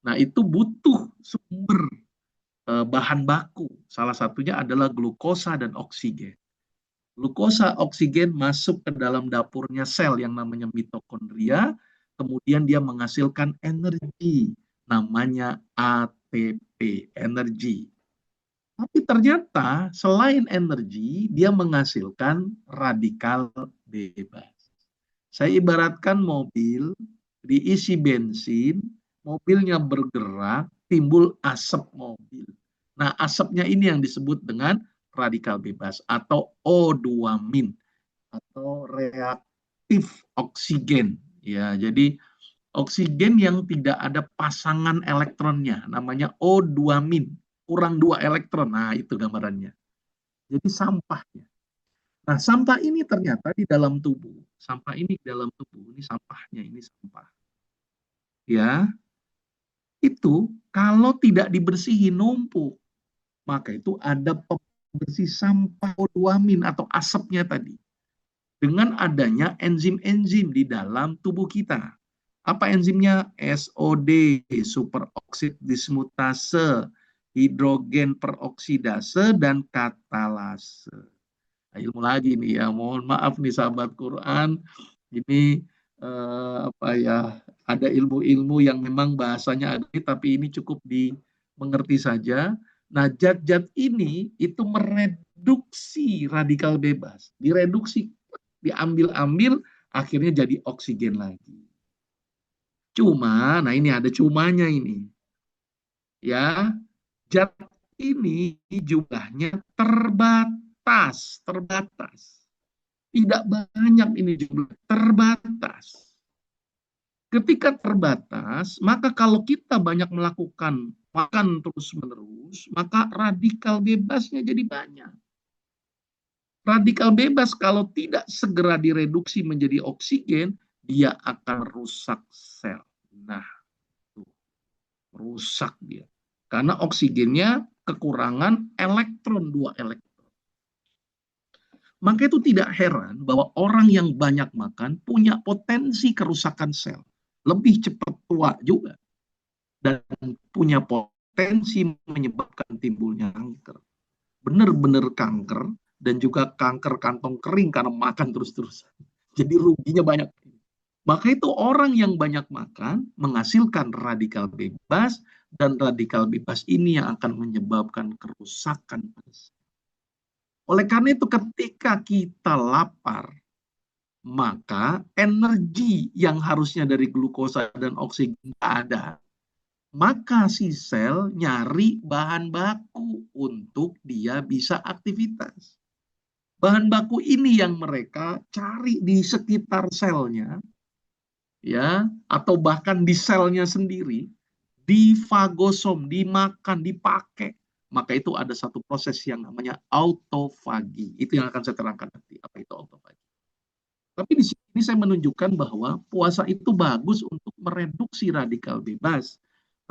Nah, itu butuh sumber bahan baku. Salah satunya adalah glukosa dan oksigen. Glukosa, oksigen masuk ke dalam dapurnya sel yang namanya mitokondria, kemudian dia menghasilkan energi, namanya ATP, energi. Tapi ternyata selain energi, dia menghasilkan radikal bebas. Saya ibaratkan mobil, diisi bensin, mobilnya bergerak, timbul asap mobil. Nah, asapnya ini yang disebut dengan radikal bebas atau O2-min atau reaktif oksigen. Ya, jadi oksigen yang tidak ada pasangan elektronnya namanya O2-min, kurang 2 elektron. Nah, itu gambarannya. Jadi sampahnya. Nah, sampah ini ternyata di dalam tubuh. Sampah ini di dalam tubuh, ini sampahnya, ini sampah. Ya, itu kalau tidak dibersihin numpuk, maka itu ada pembersih sampah O2-min atau asapnya tadi. Dengan adanya enzim-enzim di dalam tubuh kita. Apa enzimnya? SOD, superoksid dismutase, hidrogen peroksidase, dan katalase. Nah, ilmu lagi nih ya, mohon maaf nih sahabat Quran, ini apa ya, ada ilmu-ilmu yang memang bahasanya ada, tapi ini cukup dimengerti saja. Nah, zat-zat ini itu mereduksi radikal bebas, direduksi, diambil-ambil, akhirnya jadi oksigen lagi. Cuma, nah ini ada cumanya ini, ya, zat ini jumlahnya terbatas. Tidak banyak ini jumlah, terbatas. Ketika terbatas, maka kalau kita banyak melakukan makan terus-menerus, maka radikal bebasnya jadi banyak. Radikal bebas kalau tidak segera direduksi menjadi oksigen, dia akan rusak sel. Nah, tuh, rusak dia. Karena oksigennya kekurangan elektron, 2 elektron. Maka itu tidak heran bahwa orang yang banyak makan punya potensi kerusakan sel. Lebih cepat tua juga. Dan punya potensi menyebabkan timbulnya kanker. Benar-benar kanker dan juga kanker kantong kering karena makan terus-terusan. Jadi ruginya banyak. Maka itu orang yang banyak makan menghasilkan radikal bebas dan radikal bebas ini yang akan menyebabkan kerusakan pada sel. Oleh karena itu ketika kita lapar, maka energi yang harusnya dari glukosa dan oksigen tidak ada. Maka si sel nyari bahan baku untuk dia bisa aktivitas. Bahan baku ini yang mereka cari di sekitar selnya, ya, atau bahkan di selnya sendiri, difagosom, dimakan, dipakai. Maka itu ada satu proses yang namanya autofagi. Itu yang akan saya terangkan nanti. Apa itu autofagi? Tapi di sini saya menunjukkan bahwa puasa itu bagus untuk mereduksi radikal bebas.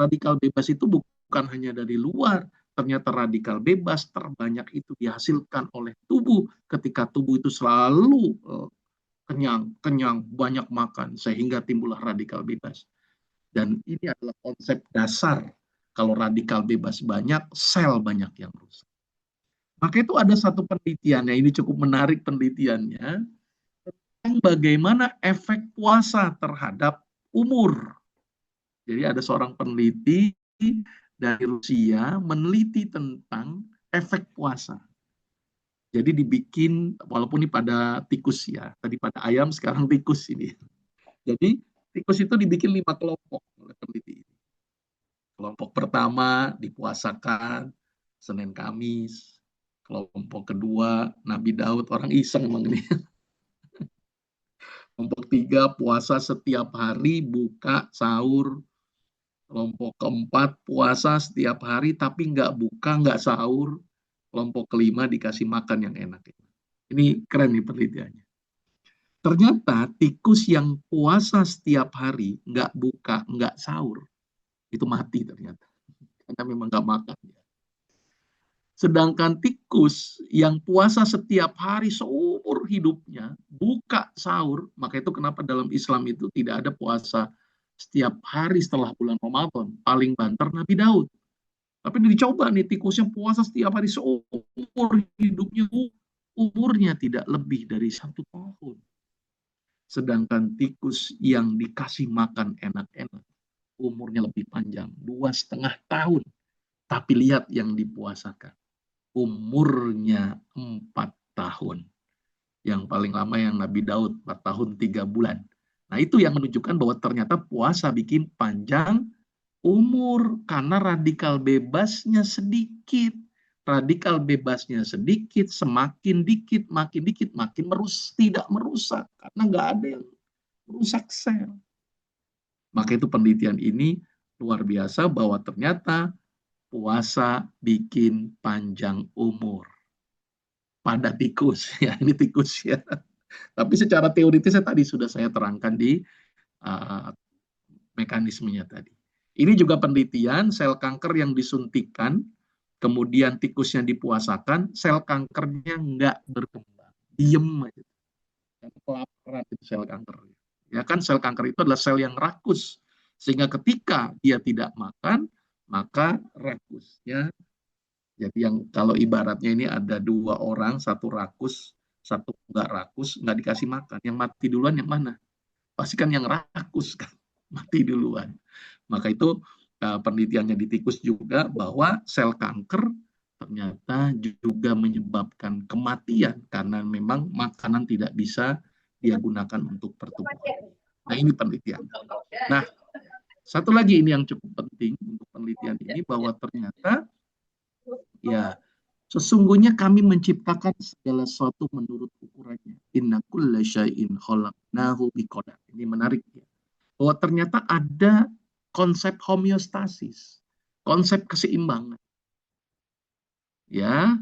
Radikal bebas itu bukan hanya dari luar, ternyata radikal bebas terbanyak itu dihasilkan oleh tubuh ketika tubuh itu selalu kenyang, banyak makan, sehingga timbullah radikal bebas. Dan ini adalah konsep dasar. Kalau radikal bebas banyak, sel banyak yang rusak. Maka itu ada satu penelitiannya, ini cukup menarik penelitiannya, tentang bagaimana efek puasa terhadap umur. Jadi ada seorang peneliti dari Rusia meneliti tentang efek puasa. Jadi dibikin, walaupun ini pada tikus ya, tadi pada ayam, sekarang tikus ini. Jadi tikus itu dibikin 5 kelompok oleh peneliti ini. Kelompok pertama dipuasakan Senin Kamis. Kelompok kedua Nabi Daud, orang iseng emang ini. Kelompok 3 puasa setiap hari, buka, sahur. Kelompok keempat puasa setiap hari tapi nggak buka, nggak sahur. Kelompok kelima dikasih makan yang enak. Ini keren nih penelitiannya. Ternyata tikus yang puasa setiap hari, nggak buka, nggak sahur, itu mati ternyata. Karena memang nggak makan. Sedangkan tikus yang puasa setiap hari seumur hidupnya, buka sahur, maka itu kenapa dalam Islam itu tidak ada puasa setiap hari setelah bulan Ramadan. Paling banter Nabi Daud. Tapi dicoba nih, tikusnya puasa setiap hari seumur hidupnya, umurnya tidak lebih dari 1 tahun. Sedangkan tikus yang dikasih makan enak-enak, umurnya lebih panjang, 2,5 tahun. Tapi lihat yang dipuasakan, umurnya 4 tahun. Yang paling lama yang Nabi Daud, 4 tahun 3 bulan. Nah itu yang menunjukkan bahwa ternyata puasa bikin panjang umur, karena radikal bebasnya sedikit. Radikal bebasnya sedikit, semakin dikit, makin tidak merusak, karena nggak ada yang merusak sel. Maka itu penelitian ini luar biasa bahwa ternyata puasa bikin panjang umur pada tikus. Ya, ini tikus ya. Tapi secara teoritisnya tadi sudah saya terangkan di mekanismenya tadi. Ini juga penelitian sel kanker yang disuntikan, kemudian tikusnya dipuasakan, sel kankernya nggak berkembang, diem aja. Kelaparan itu sel kanker. Ya kan, sel kanker itu adalah sel yang rakus, sehingga ketika dia tidak makan, maka rakusnya. Jadi yang kalau ibaratnya ini ada 2 orang, satu rakus, satu nggak rakus, nggak dikasih makan. Yang mati duluan yang mana? Pasti kan yang rakus kan, mati duluan. Maka itu penelitiannya di tikus juga bahwa sel kanker ternyata juga menyebabkan kematian karena memang makanan tidak bisa dia gunakan untuk pertumbuhan. Nah ini penelitian. Nah satu lagi ini yang cukup penting untuk penelitian ini, bahwa ternyata ya sesungguhnya kami menciptakan segala sesuatu menurut ukurannya. Inna kulla syai'in khalaqnahu biqadar. Ini menarik ya. Bahwa ternyata ada konsep homeostasis, konsep keseimbangan. Ya,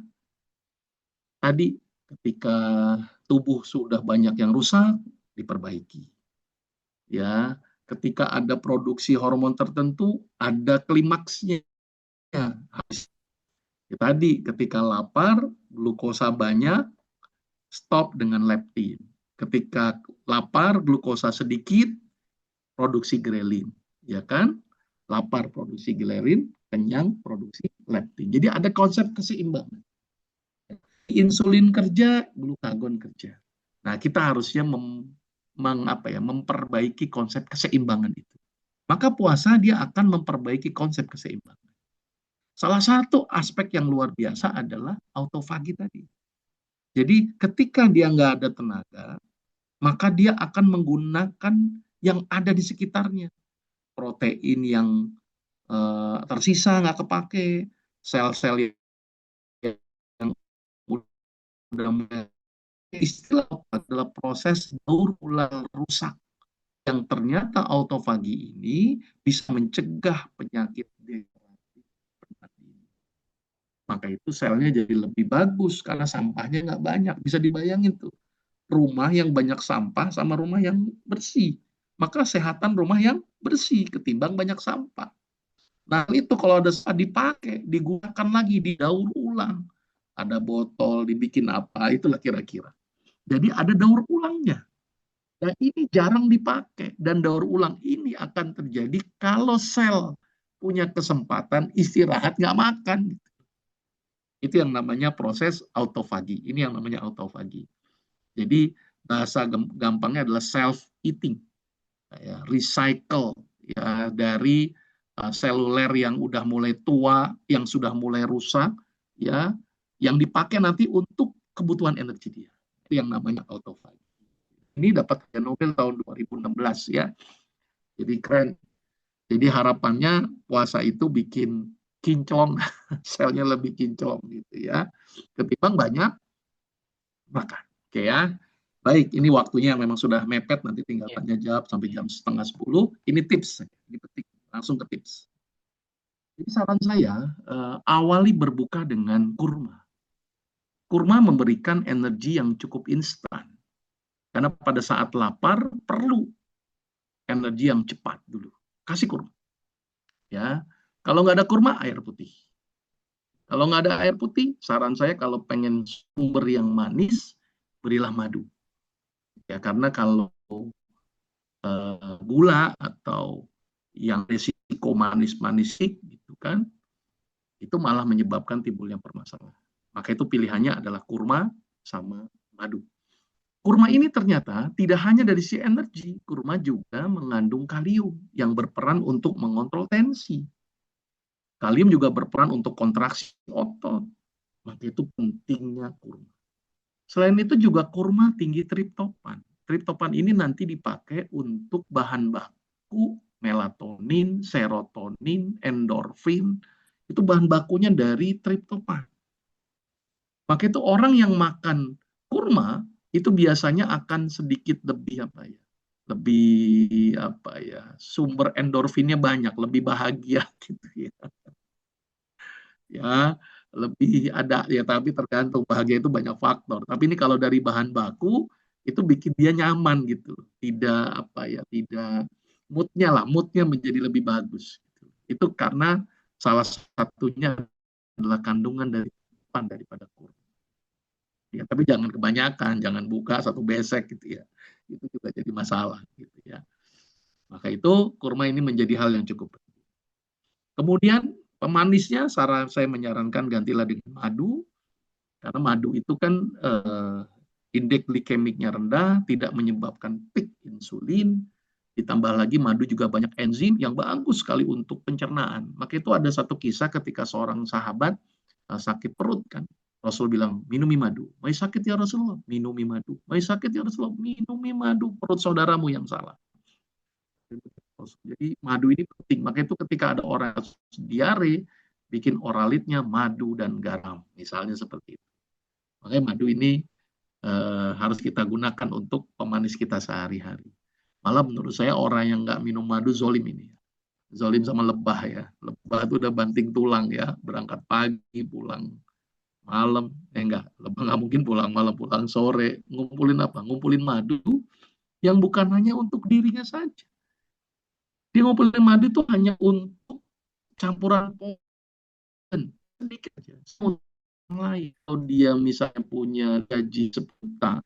tadi ketika tubuh sudah banyak yang rusak, diperbaiki. Ya, ketika ada produksi hormon tertentu, ada klimaksnya. Ya, tadi ketika lapar, glukosa banyak, stop dengan leptin. Ketika lapar, glukosa sedikit, produksi grelin. Ya kan? Lapar produksi grelin, kenyang produksi leptin. Jadi ada konsep keseimbangan. Insulin kerja, glukagon kerja. Nah, kita harusnya memperbaiki konsep keseimbangan itu. Maka puasa dia akan memperbaiki konsep keseimbangan. Salah satu aspek yang luar biasa adalah autofagi tadi. Jadi ketika dia nggak ada tenaga, maka dia akan menggunakan yang ada di sekitarnya. Protein yang tersisa nggak kepake, sel-sel yang udah istilah adalah proses daur ulang rusak yang ternyata autofagi ini bisa mencegah penyakit degeneratif berat ini. Maka itu selnya jadi lebih bagus karena sampahnya nggak banyak. Bisa dibayangin tuh, rumah yang banyak sampah sama rumah yang bersih. Maka sehatan rumah yang bersih ketimbang banyak sampah. Nah itu kalau ada sampah dipakai, digunakan lagi, didaur ulang. Ada botol, dibikin apa, itulah kira-kira. Jadi ada daur ulangnya. Dan ini jarang dipakai. Dan daur ulang ini akan terjadi kalau sel punya kesempatan istirahat nggak makan. Itu yang namanya proses autofagi. Ini yang namanya autofagi. Jadi bahasa gampangnya adalah self-eating. Ya, recycle ya, dari seluler yang udah mulai tua, yang sudah mulai rusak, ya, yang dipakai nanti untuk kebutuhan energi dia. Itu yang namanya autophagy. Ini dapat Nobel tahun 2016 ya. Jadi keren. Jadi harapannya puasa itu bikin kinclong, selnya lebih kinclong gitu ya. Ketimbang banyak makan. Oke ya. Baik, ini waktunya yang memang sudah mepet, nanti tinggal tanya jawab sampai jam 9:30. Ini tips, ini penting. Langsung ke tips. Jadi saran saya, awali berbuka dengan kurma. Kurma memberikan energi yang cukup instan. Karena pada saat lapar perlu energi yang cepat dulu. Kasih kurma. Ya, kalau nggak ada kurma, air putih. Kalau nggak ada air putih, saran saya kalau pengen sumber yang manis, berilah madu. Ya, karena kalau gula atau yang risiko manis-manis gitu kan, itu malah menyebabkan timbulnya permasalahan. Maka itu pilihannya adalah kurma sama madu. Kurma ini ternyata tidak hanya dari sisi energi, kurma juga mengandung kalium yang berperan untuk mengontrol tensi. Kalium juga berperan untuk kontraksi otot. Maka itu pentingnya kurma. Selain itu juga kurma tinggi triptofan. Triptofan ini nanti dipakai untuk bahan baku melatonin, serotonin, endorfin. Itu bahan bakunya dari triptofan. Maka itu orang yang makan kurma itu biasanya akan sedikit lebih sumber endorfinnya banyak, lebih bahagia gitu ya. Ya, lebih ada ya, tapi tergantung, bahagia itu banyak faktor. Tapi ini kalau dari bahan baku itu bikin dia nyaman gitu. Tidak moodnya menjadi lebih bagus. Itu karena salah satunya adalah kandungan daripada kurma. Ya, tapi jangan kebanyakan, jangan buka satu besek gitu ya. Itu juga jadi masalah gitu ya. Maka itu kurma ini menjadi hal yang cukup penting. Kemudian pemanisnya saya menyarankan gantilah dengan madu, karena madu itu kan indeks glikemiknya rendah, tidak menyebabkan peak insulin, ditambah lagi madu juga banyak enzim yang bagus sekali untuk pencernaan. Maka itu ada satu kisah ketika seorang sahabat sakit perut kan. Rasul bilang, minumi madu. Mai sakit ya Rasulullah, minumi madu. Mai sakit ya Rasulullah, minumi madu. Perut saudaramu yang salah. Jadi madu ini penting. Maka itu ketika ada orang diare, bikin oralitnya madu dan garam. Misalnya seperti itu. Makanya madu ini harus kita gunakan untuk pemanis kita sehari-hari. Malah menurut saya orang yang nggak minum madu zolim ini. Zolim sama lebah ya. Lebah itu udah banting tulang ya. Berangkat pagi, pulang malam. Enggak. Lebah nggak mungkin pulang malam, pulang sore. Ngumpulin apa? Ngumpulin madu yang bukan hanya untuk dirinya saja. Dia ngumpulin madu itu hanya untuk campuran polen. Sedikit aja. Lain. Kalau dia misalnya punya gaji 10 juta,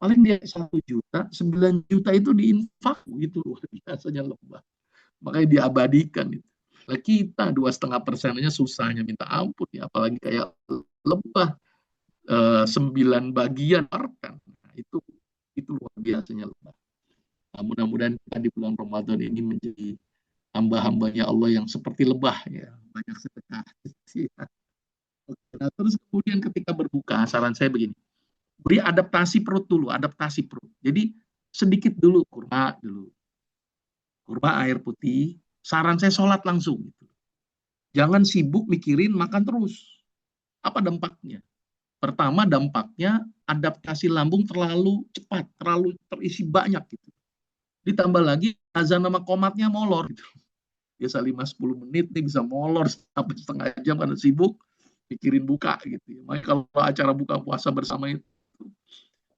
paling dia 1 juta, 9 juta itu diinfak, gitu luar biasanya lebah. Makanya diabadikan itu. Nah, kita 2,5%-nya susahnya minta ampun ya, apalagi kayak lebah 9 bagian kan. Nah, itu luar biasanya lebah. Nah, mudah-mudahan kita di bulan Ramadan ini menjadi hamba-hambanya Allah yang seperti lebah ya, banyak sedekah. Nah, terus kemudian ketika berbuka, saran saya begini, beri adaptasi perut dulu, adaptasi perut. Jadi sedikit dulu kurma air putih. Saran saya sholat langsung. Jangan sibuk mikirin makan terus. Apa dampaknya? Pertama, dampaknya adaptasi lambung terlalu cepat, terlalu terisi banyak gitu. Ditambah lagi azan sama qomatnya molor gitu. Biasa 5-10 menit nih bisa molor sampai setengah jam karena sibuk mikirin buka gitu ya. Makanya kalau acara buka puasa bersama itu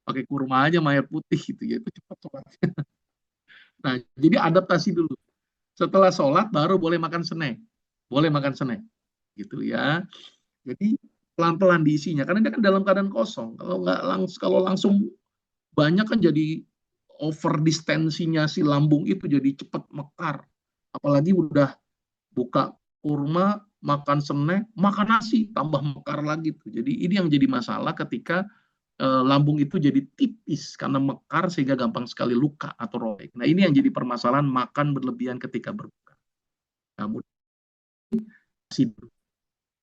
pakai kurma aja mayat putih gitu ya, itu cepat sholatnya. Nah, jadi adaptasi dulu. Setelah sholat baru boleh makan snack. Boleh makan snack gitu ya. Jadi pelan-pelan diisinya karena dia kan dalam keadaan kosong. Kalau langsung banyak kan jadi over distensinya si lambung itu jadi cepat mekar. Apalagi udah buka kurma, makan snack, makan nasi, tambah mekar lagi tuh. Jadi ini yang jadi masalah ketika lambung itu jadi tipis karena mekar sehingga gampang sekali luka atau robek. Nah, ini yang jadi permasalahan makan berlebihan ketika berbuka. Namun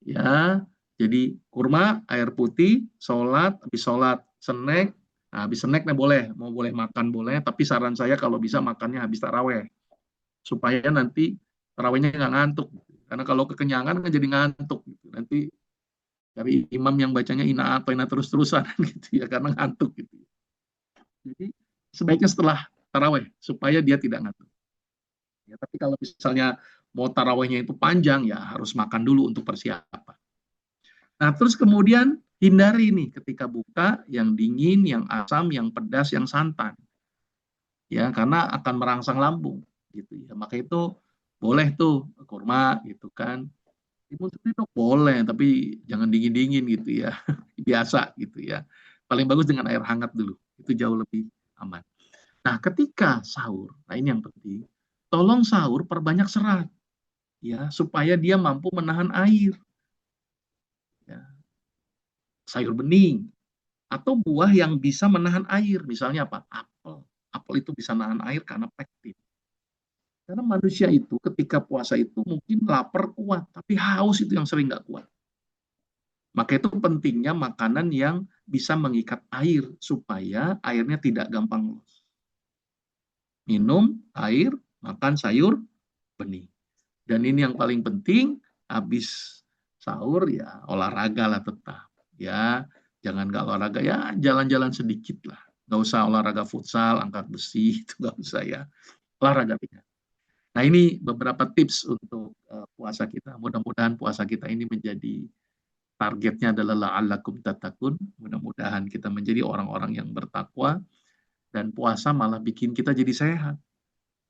ya, jadi kurma, air putih, habis sholat snack. Nah, habis snack boleh, mau boleh makan boleh, tapi saran saya kalau bisa makannya habis taraweh supaya nanti tarawehnya nggak ngantuk. Karena kalau kekenyangan kan jadi ngantuk. Nanti dari imam yang bacanya ina terus-terusan gitu ya karena ngantuk gitu. Jadi sebaiknya setelah taraweh supaya dia tidak ngantuk. Ya, tapi kalau misalnya mau tarawehnya itu panjang ya harus makan dulu untuk persiapan. Nah, terus kemudian hindari nih ketika buka yang dingin, yang asam, yang pedas, yang santan. Ya, karena akan merangsang lambung gitu ya. Maka itu boleh tuh kurma gitu kan. Timun suri dok boleh, tapi jangan dingin-dingin gitu ya. Biasa gitu ya. Paling bagus dengan air hangat dulu. Itu jauh lebih aman. Nah, ketika sahur, nah ini yang penting. Tolong sahur perbanyak serat ya, supaya dia mampu menahan air. Ya. Sayur bening atau buah yang bisa menahan air. Misalnya apa? Apel. Apel itu bisa menahan air karena pektin. Karena manusia itu ketika puasa itu mungkin lapar kuat, tapi haus itu yang sering nggak kuat. Maka itu pentingnya makanan yang bisa mengikat air supaya airnya tidak gampang loss. Minum air, makan sayur bening. Dan ini yang paling penting, habis sahur ya olahraga lah tetap. Ya, jangan nggak olahraga, ya jalan-jalan sedikit lah. Nggak usah olahraga futsal, angkat besi, itu nggak usah ya. Olahraga ringan. Nah, ini beberapa tips untuk puasa kita. Mudah-mudahan puasa kita ini menjadi targetnya adalah la'allakum tattaqun. Mudah-mudahan kita menjadi orang-orang yang bertakwa dan puasa malah bikin kita jadi sehat.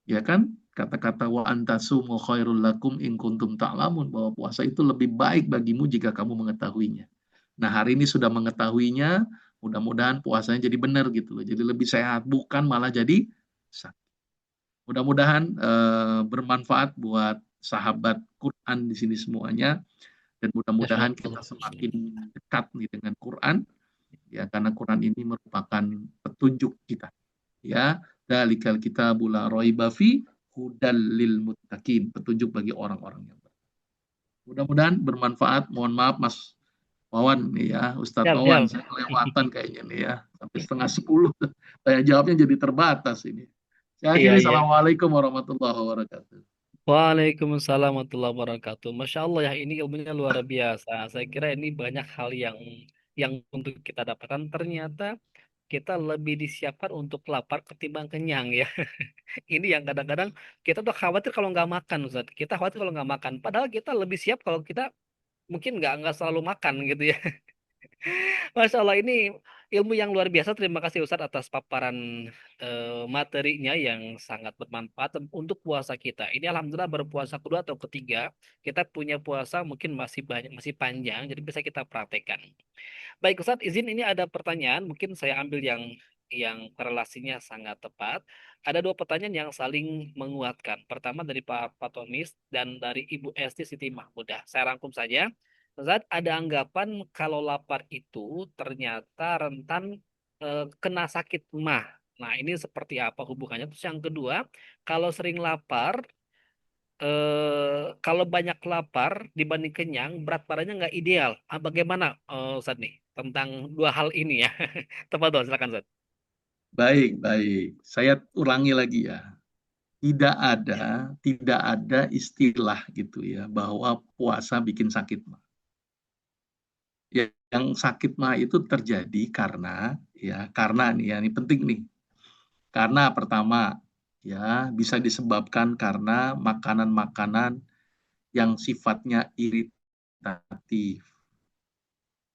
Ya kan? Kata-kata wa antasumu khairul lakum in kuntum ta'lamun, bahwa puasa itu lebih baik bagimu jika kamu mengetahuinya. Nah, hari ini sudah mengetahuinya, mudah-mudahan puasanya jadi benar gitu loh. Jadi lebih sehat, bukan malah jadi sakit. Mudah-mudahan bermanfaat buat sahabat Quran di sini semuanya, dan mudah-mudahan kita semakin dekat nih dengan Quran ya, karena Quran ini merupakan petunjuk kita ya. Dalikal kitabul la raiba fi hudal lil muttaqin, petunjuk bagi orang-orang yang bertakwa. Mudah-mudahan bermanfaat. Mohon maaf Mas Wawan nih ya, Ustadz Wawan, saya kelewatan kayaknya nih ya, sampai 9:30 saya jawabnya jadi terbatas ini. Saya akhiri, Assalamualaikum warahmatullahi wabarakatuh. Waalaikumsalam warahmatullahi wabarakatuh. Masya Allah ya, ini ilmunya luar biasa. Saya kira ini banyak hal yang untuk kita dapatkan. Ternyata kita lebih disiapkan untuk lapar ketimbang kenyang ya. Ini yang kadang-kadang kita tuh khawatir kalau nggak makan, Ustaz. Kita khawatir kalau nggak makan. Padahal kita lebih siap kalau kita mungkin nggak selalu makan gitu ya. Masya Allah, ini ilmu yang luar biasa. Terima kasih Ustadz atas paparan materinya yang sangat bermanfaat untuk puasa kita. Ini alhamdulillah berpuasa kedua atau ketiga. Kita punya puasa mungkin masih banyak, masih panjang, jadi bisa kita praktekkan. Baik Ustadz, izin ini ada pertanyaan. Mungkin saya ambil yang korelasinya sangat tepat. Ada dua pertanyaan yang saling menguatkan. Pertama dari Pak Patonis dan dari Ibu Esti Siti Mahmudah. Saya rangkum saja. Ustadz, ada anggapan kalau lapar itu ternyata rentan kena sakit mah. Nah, ini seperti apa hubungannya? Terus yang kedua, kalau sering lapar, kalau banyak lapar dibanding kenyang, berat badannya nggak ideal. Ah, bagaimana, Ustadz nih, tentang dua hal ini ya? Tafadhol, silakan Ustadz. Baik, baik. Saya ulangi lagi ya. Tidak ada istilah gitu ya bahwa puasa bikin sakit mah. Ya, Yang sakit mah itu terjadi karena nih ya, ini penting nih. Karena pertama ya bisa disebabkan karena makanan-makanan yang sifatnya iritatif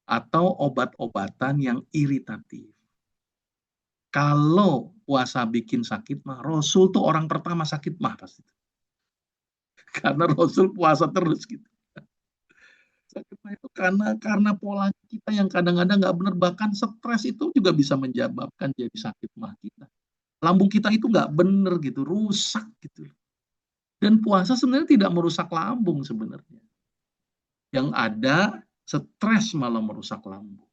atau obat-obatan yang iritatif. Kalau puasa bikin sakit mah, Rasul tuh orang pertama sakit mah pasti. Karena Rasul puasa terus gitu. Sakit mah itu karena pola kita yang kadang-kadang nggak benar, bahkan stres itu juga bisa menyebabkan jadi sakit mah kita. Lambung kita itu nggak bener gitu, rusak gitu. Dan puasa sebenarnya tidak merusak lambung sebenarnya. Yang ada stres malah merusak lambung.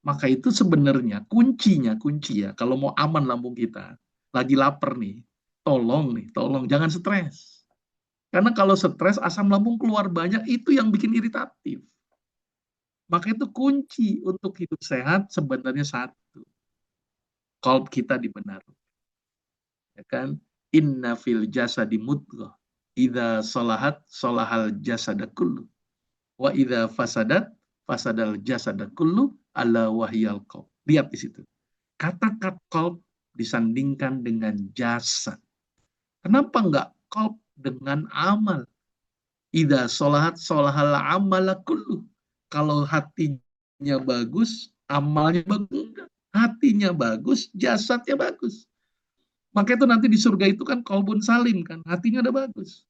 Maka itu sebenarnya kunci ya, kalau mau aman lambung kita, lagi lapar nih, tolong jangan stres. Karena kalau stres asam lambung keluar banyak, itu yang bikin iritatif. Maka itu kunci untuk hidup sehat sebenarnya satu, qalb kita dibenarkan. Ya kan? Inna fil jasadi mudghah. Idza salahat salahal jasada kullu. Wa idza fasadat fasadal jasada kullu ala wahyal qalb. Lihat di situ. Kata-kata qalb disandingkan dengan jasad. Kenapa enggak qalb dengan amal? Idza salahat salahal amala kullu. Kalau hatinya bagus, amalnya bagus. Hatinya bagus, jasadnya bagus. Maka itu nanti di surga itu kan kolbun salim kan, hatinya udah bagus.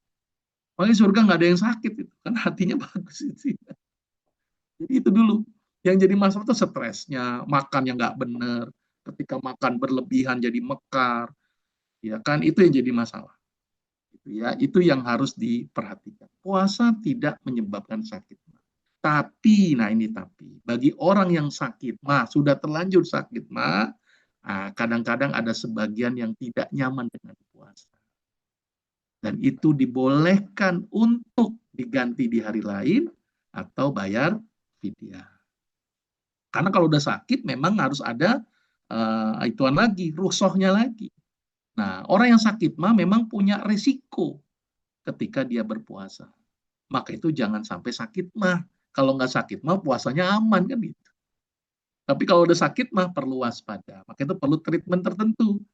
Makanya surga nggak ada yang sakit itu, kan hatinya bagus itu. Jadi itu dulu. Yang jadi masalah itu stresnya, makan yang nggak benar. Ketika makan berlebihan jadi mekar, ya kan itu yang jadi masalah. Itu yang harus diperhatikan. Puasa tidak menyebabkan sakit mah. Tapi, nah ini tapi, bagi orang yang sakit mah, sudah terlanjur sakit mah, kadang-kadang ada sebagian yang tidak nyaman dengan puasa. Dan itu dibolehkan untuk diganti di hari lain atau bayar fidyah. Karena kalau udah sakit memang harus ada ituan lagi, rukhsahnya lagi. Nah, orang yang sakit mah memang punya resiko ketika dia berpuasa. Maka itu jangan sampai sakit mah. Kalau nggak sakit mah puasanya aman kan gitu. Tapi kalau udah sakit mah perlu waspada. Maka itu perlu treatment tertentu.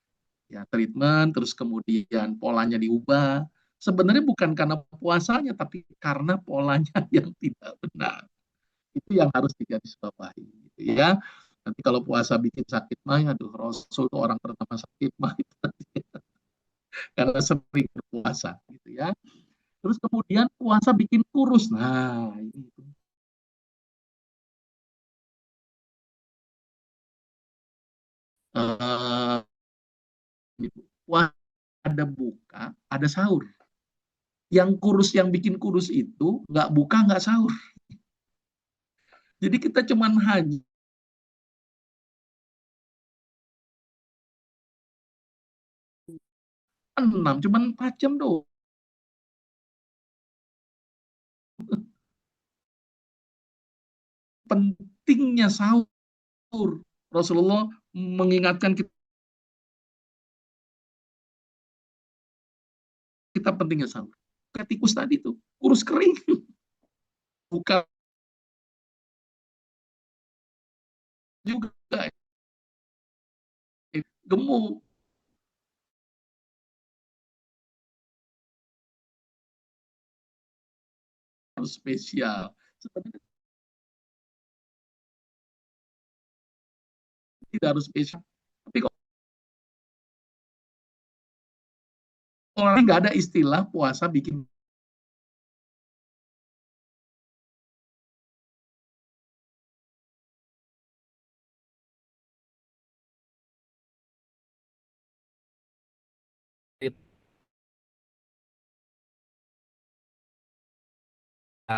Ya, treatment terus kemudian polanya diubah. Sebenarnya bukan karena puasanya tapi karena polanya yang tidak benar. Itu yang harus digarisbawahi gitu ya. Nanti kalau puasa bikin sakit mah, aduh Rasul itu orang pertama sakit mah itu karena sering berpuasa gitu ya. Terus kemudian puasa bikin kurus. Nah, ini uh, puasa ada buka, ada sahur. Yang kurus, yang bikin kurus itu nggak buka, nggak sahur. Jadi kita cuman hanya 6, cuman 4 jam doang. Pentingnya sahur. Rasulullah mengingatkan kita pentingnya sahur. Kayak tikus tadi tuh, kurus kering. Buka juga gemuk. Harus spesial. Sebenarnya tidak harus spesial. Tapi kalau orang nggak ada istilah puasa bikin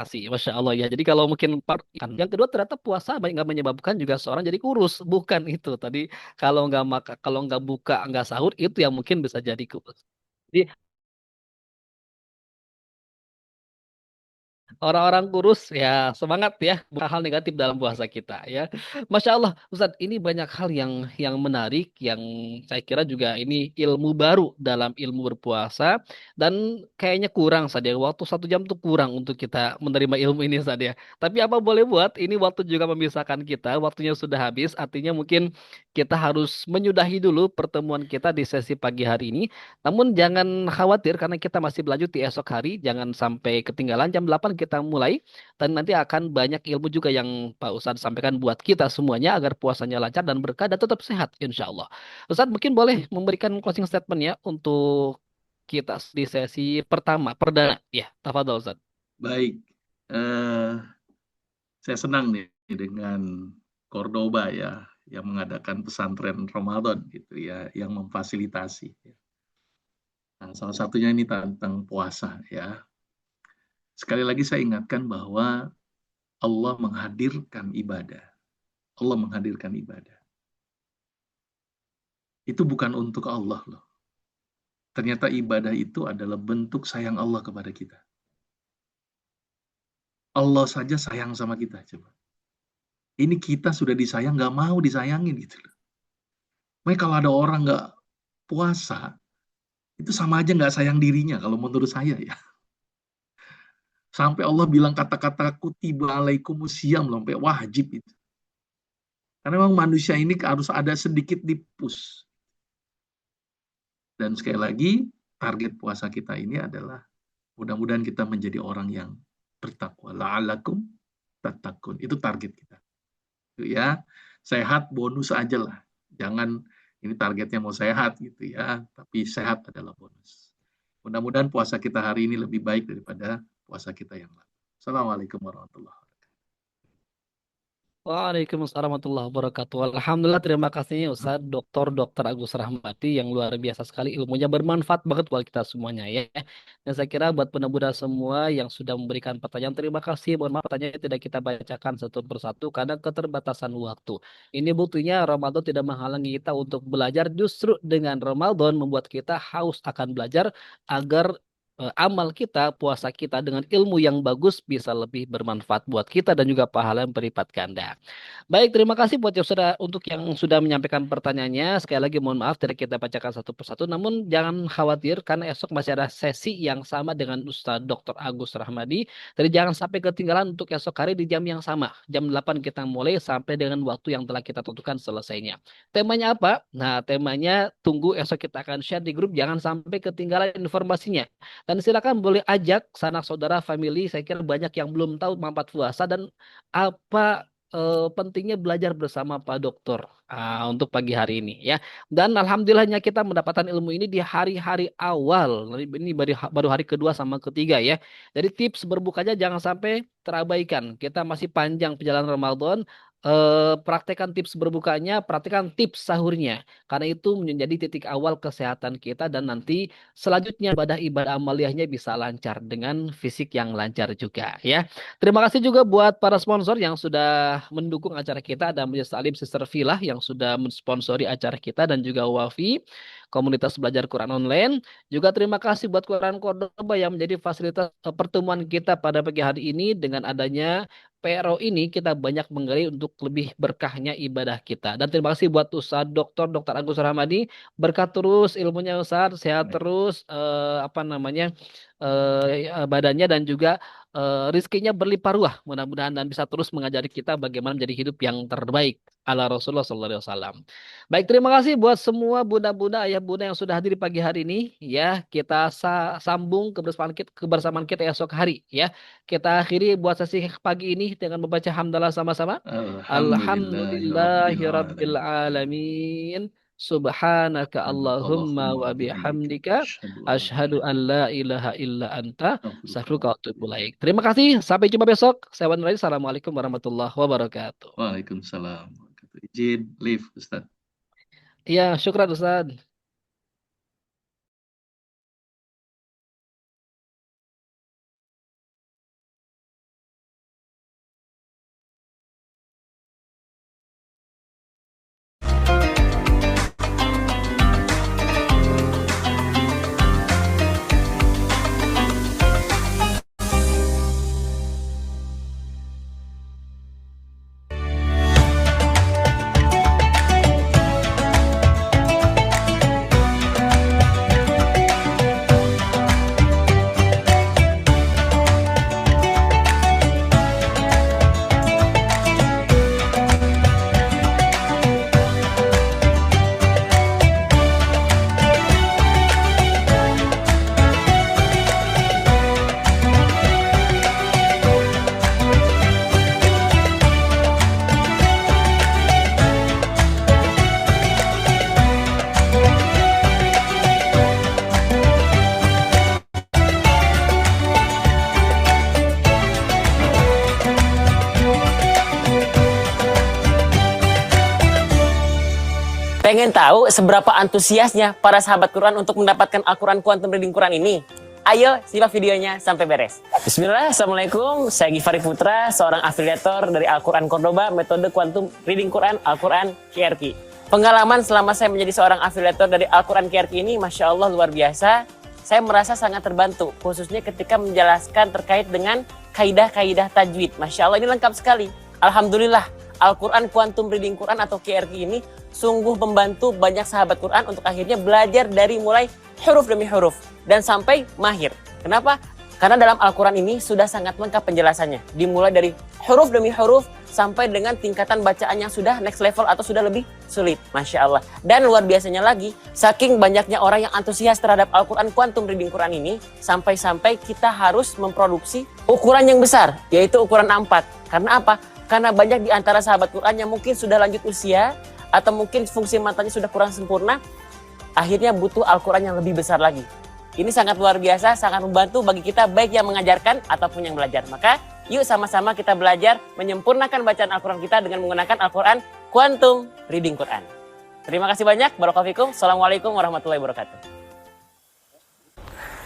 sih, Masya Allah ya. Jadi kalau mungkin kan. Yang kedua ternyata puasa nggak menyebabkan juga seorang jadi kurus. Bukan itu. Tadi kalau nggak buka nggak sahur itu yang mungkin bisa jadi kurus. Jadi Orang-orang kurus ya semangat ya, bukan hal negatif dalam puasa kita ya. Masya Allah, Ustadz, ini banyak hal yang menarik, yang saya kira juga ini ilmu baru dalam ilmu berpuasa dan kayaknya kurang saja. Waktu 1 jam tuh kurang untuk kita menerima ilmu ini saja. Tapi apa boleh buat, ini waktu juga memisahkan kita, waktunya sudah habis, artinya mungkin kita harus menyudahi dulu pertemuan kita di sesi pagi hari ini. Namun jangan khawatir karena kita masih berlanjut di esok hari. Jangan sampai ketinggalan jam 8 kita mulai. Dan nanti akan banyak ilmu juga yang Pak Ustadz sampaikan buat kita semuanya agar puasanya lancar dan berkah dan tetap sehat insya Allah. Ustadz mungkin boleh memberikan closing statement ya untuk kita di sesi pertama, perdana. Ya, tafadhol Ustadz. Baik, eh, saya senang nih dengan Cordoba ya, yang mengadakan pesantren Ramadan gitu ya, yang memfasilitasi. Nah, salah satunya ini tentang puasa ya. Sekali lagi saya ingatkan bahwa Allah menghadirkan ibadah. Allah menghadirkan ibadah. Itu bukan untuk Allah loh. Ternyata ibadah itu adalah bentuk sayang Allah kepada kita. Allah saja sayang sama kita, coba. Ini kita sudah disayang, nggak mau disayangin gitu loh. Makanya kalau ada orang nggak puasa, itu sama aja nggak sayang dirinya kalau menurut saya ya. Sampai Allah bilang kata-kata kutiba alaikumusiyam, sampai wajib itu. Karena memang manusia ini harus ada sedikit dipus. Dan sekali lagi, target puasa kita ini adalah mudah-mudahan kita menjadi orang yang bertakwa. La'alakum tattaqun. Itu target kita. Itu ya, sehat bonus aja lah. Jangan ini targetnya mau sehat gitu ya, tapi sehat adalah bonus. Mudah-mudahan puasa kita hari ini lebih baik daripada puasa kita yang lalu. Assalamualaikum warahmatullahi wabarakatuh. Waalaikumsalam warahmatullahi wabarakatuh. Alhamdulillah, terima kasih Ustaz Dr. Agus Rahmati yang luar biasa sekali, ilmunya bermanfaat banget buat kita semuanya ya. Dan saya kira buat pemuda semua yang sudah memberikan pertanyaan, terima kasih. Mohon maaf pertanyaan tidak kita bacakan satu persatu karena keterbatasan waktu. Ini buktinya Ramadan tidak menghalangi kita untuk belajar, justru dengan Ramadan membuat kita haus akan belajar agar amal kita, puasa kita dengan ilmu yang bagus bisa lebih bermanfaat buat kita dan juga pahala yang berlipat ganda. Baik, terima kasih buat yang sudah menyampaikan pertanyaannya. Sekali lagi mohon maaf tidak kita bacakan satu persatu, namun jangan khawatir karena esok masih ada sesi yang sama dengan Ustadz Dr. Agus Rahmadi. Jadi jangan sampai ketinggalan untuk esok hari di jam yang sama. Jam 8 kita mulai sampai dengan waktu yang telah kita tentukan selesainya. Temanya apa? Nah, temanya tunggu esok kita akan share di grup, jangan sampai ketinggalan informasinya. Dan silakan boleh ajak sanak saudara, family. Saya kira banyak yang belum tahu manfaat puasa dan apa pentingnya belajar bersama Pak Dokter untuk pagi hari ini ya. Dan alhamdulillahnya kita mendapatkan ilmu ini di hari-hari awal. Ini baru hari kedua sama ketiga ya. Jadi tips berbukanya jangan sampai terabaikan. Kita masih panjang perjalanan Ramadan. Praktekkan tips berbukanya, praktekkan tips sahurnya. Karena itu menjadi titik awal kesehatan kita dan nanti selanjutnya ibadah amaliyahnya bisa lancar dengan fisik yang lancar juga ya. Terima kasih juga buat para sponsor yang sudah mendukung acara kita. Ada Majelis Alim Sister Filah yang sudah mensponsori acara kita dan juga Wafi, komunitas belajar Quran online. Juga terima kasih buat Quran Cordoba yang menjadi fasilitas pertemuan kita pada pagi hari ini. Dengan adanya PRO ini kita banyak menggali untuk lebih berkahnya ibadah kita. Dan terima kasih buat Ustaz Dr. Agus Rahmadi. Berkat terus ilmunya Ustaz, sehat terus badannya dan juga rizkinya berlimpah ruah mudah-mudahan dan bisa terus mengajari kita bagaimana menjadi hidup yang terbaik ala Rasulullah SAW. Baik, terima kasih buat semua bunda-bunda, ayah bunda yang sudah hadir di pagi hari ini ya. Kita sambung kebersamaan kita esok hari ya. Kita akhiri buat sesi pagi ini dengan membaca hamdalah sama-sama. Alhamdulillahirabbil alamin. Subhanaka Allahumma wa bihamdika asyhadu an la ilaha illa anta astaghfiruka wa atubu ilaik. Terima kasih, sampai jumpa besok. Saya Wan Nurani. Assalamualaikum warahmatullahi wabarakatuh. Waalaikumsalam. Izin live Ustaz. Iya, syukran Ustaz. ingin tahu seberapa antusiasnya para sahabat Quran untuk mendapatkan Al-Quran Quantum Reading Quran ini? Ayo simak videonya sampai beres. Bismillah, Assalamualaikum. Saya Gifari Putra, seorang afiliator dari Al-Quran Cordoba, metode Quantum Reading Quran Al-Quran QRQ. Pengalaman selama saya menjadi seorang afiliator dari Al-Quran QRQ ini, Masya Allah luar biasa. Saya merasa sangat terbantu, khususnya ketika menjelaskan terkait dengan kaidah-kaidah tajwid. Masya Allah ini lengkap sekali. Alhamdulillah, Al-Quran Quantum Reading Quran atau QRQ ini sungguh membantu banyak sahabat Quran untuk akhirnya belajar dari mulai huruf demi huruf dan sampai mahir. Kenapa? Karena dalam Al-Quran ini sudah sangat lengkap penjelasannya. Dimulai dari huruf demi huruf sampai dengan tingkatan bacaan yang sudah next level atau sudah lebih sulit. Masya Allah. Dan luar biasanya lagi, saking banyaknya orang yang antusias terhadap Al-Quran Quantum Reading Quran ini, sampai-sampai kita harus memproduksi ukuran yang besar, yaitu ukuran A4. Karena apa? Karena banyak di antara sahabat Quran yang mungkin sudah lanjut usia, atau mungkin fungsi matanya sudah kurang sempurna, akhirnya butuh Al-Quran yang lebih besar lagi. Ini sangat luar biasa, sangat membantu bagi kita baik yang mengajarkan ataupun yang belajar. Maka yuk sama-sama kita belajar menyempurnakan bacaan Al-Quran kita dengan menggunakan Al-Quran Quantum Reading Quran. Terima kasih banyak. Barakallahu fikum. Assalamualaikum warahmatullahi wabarakatuh.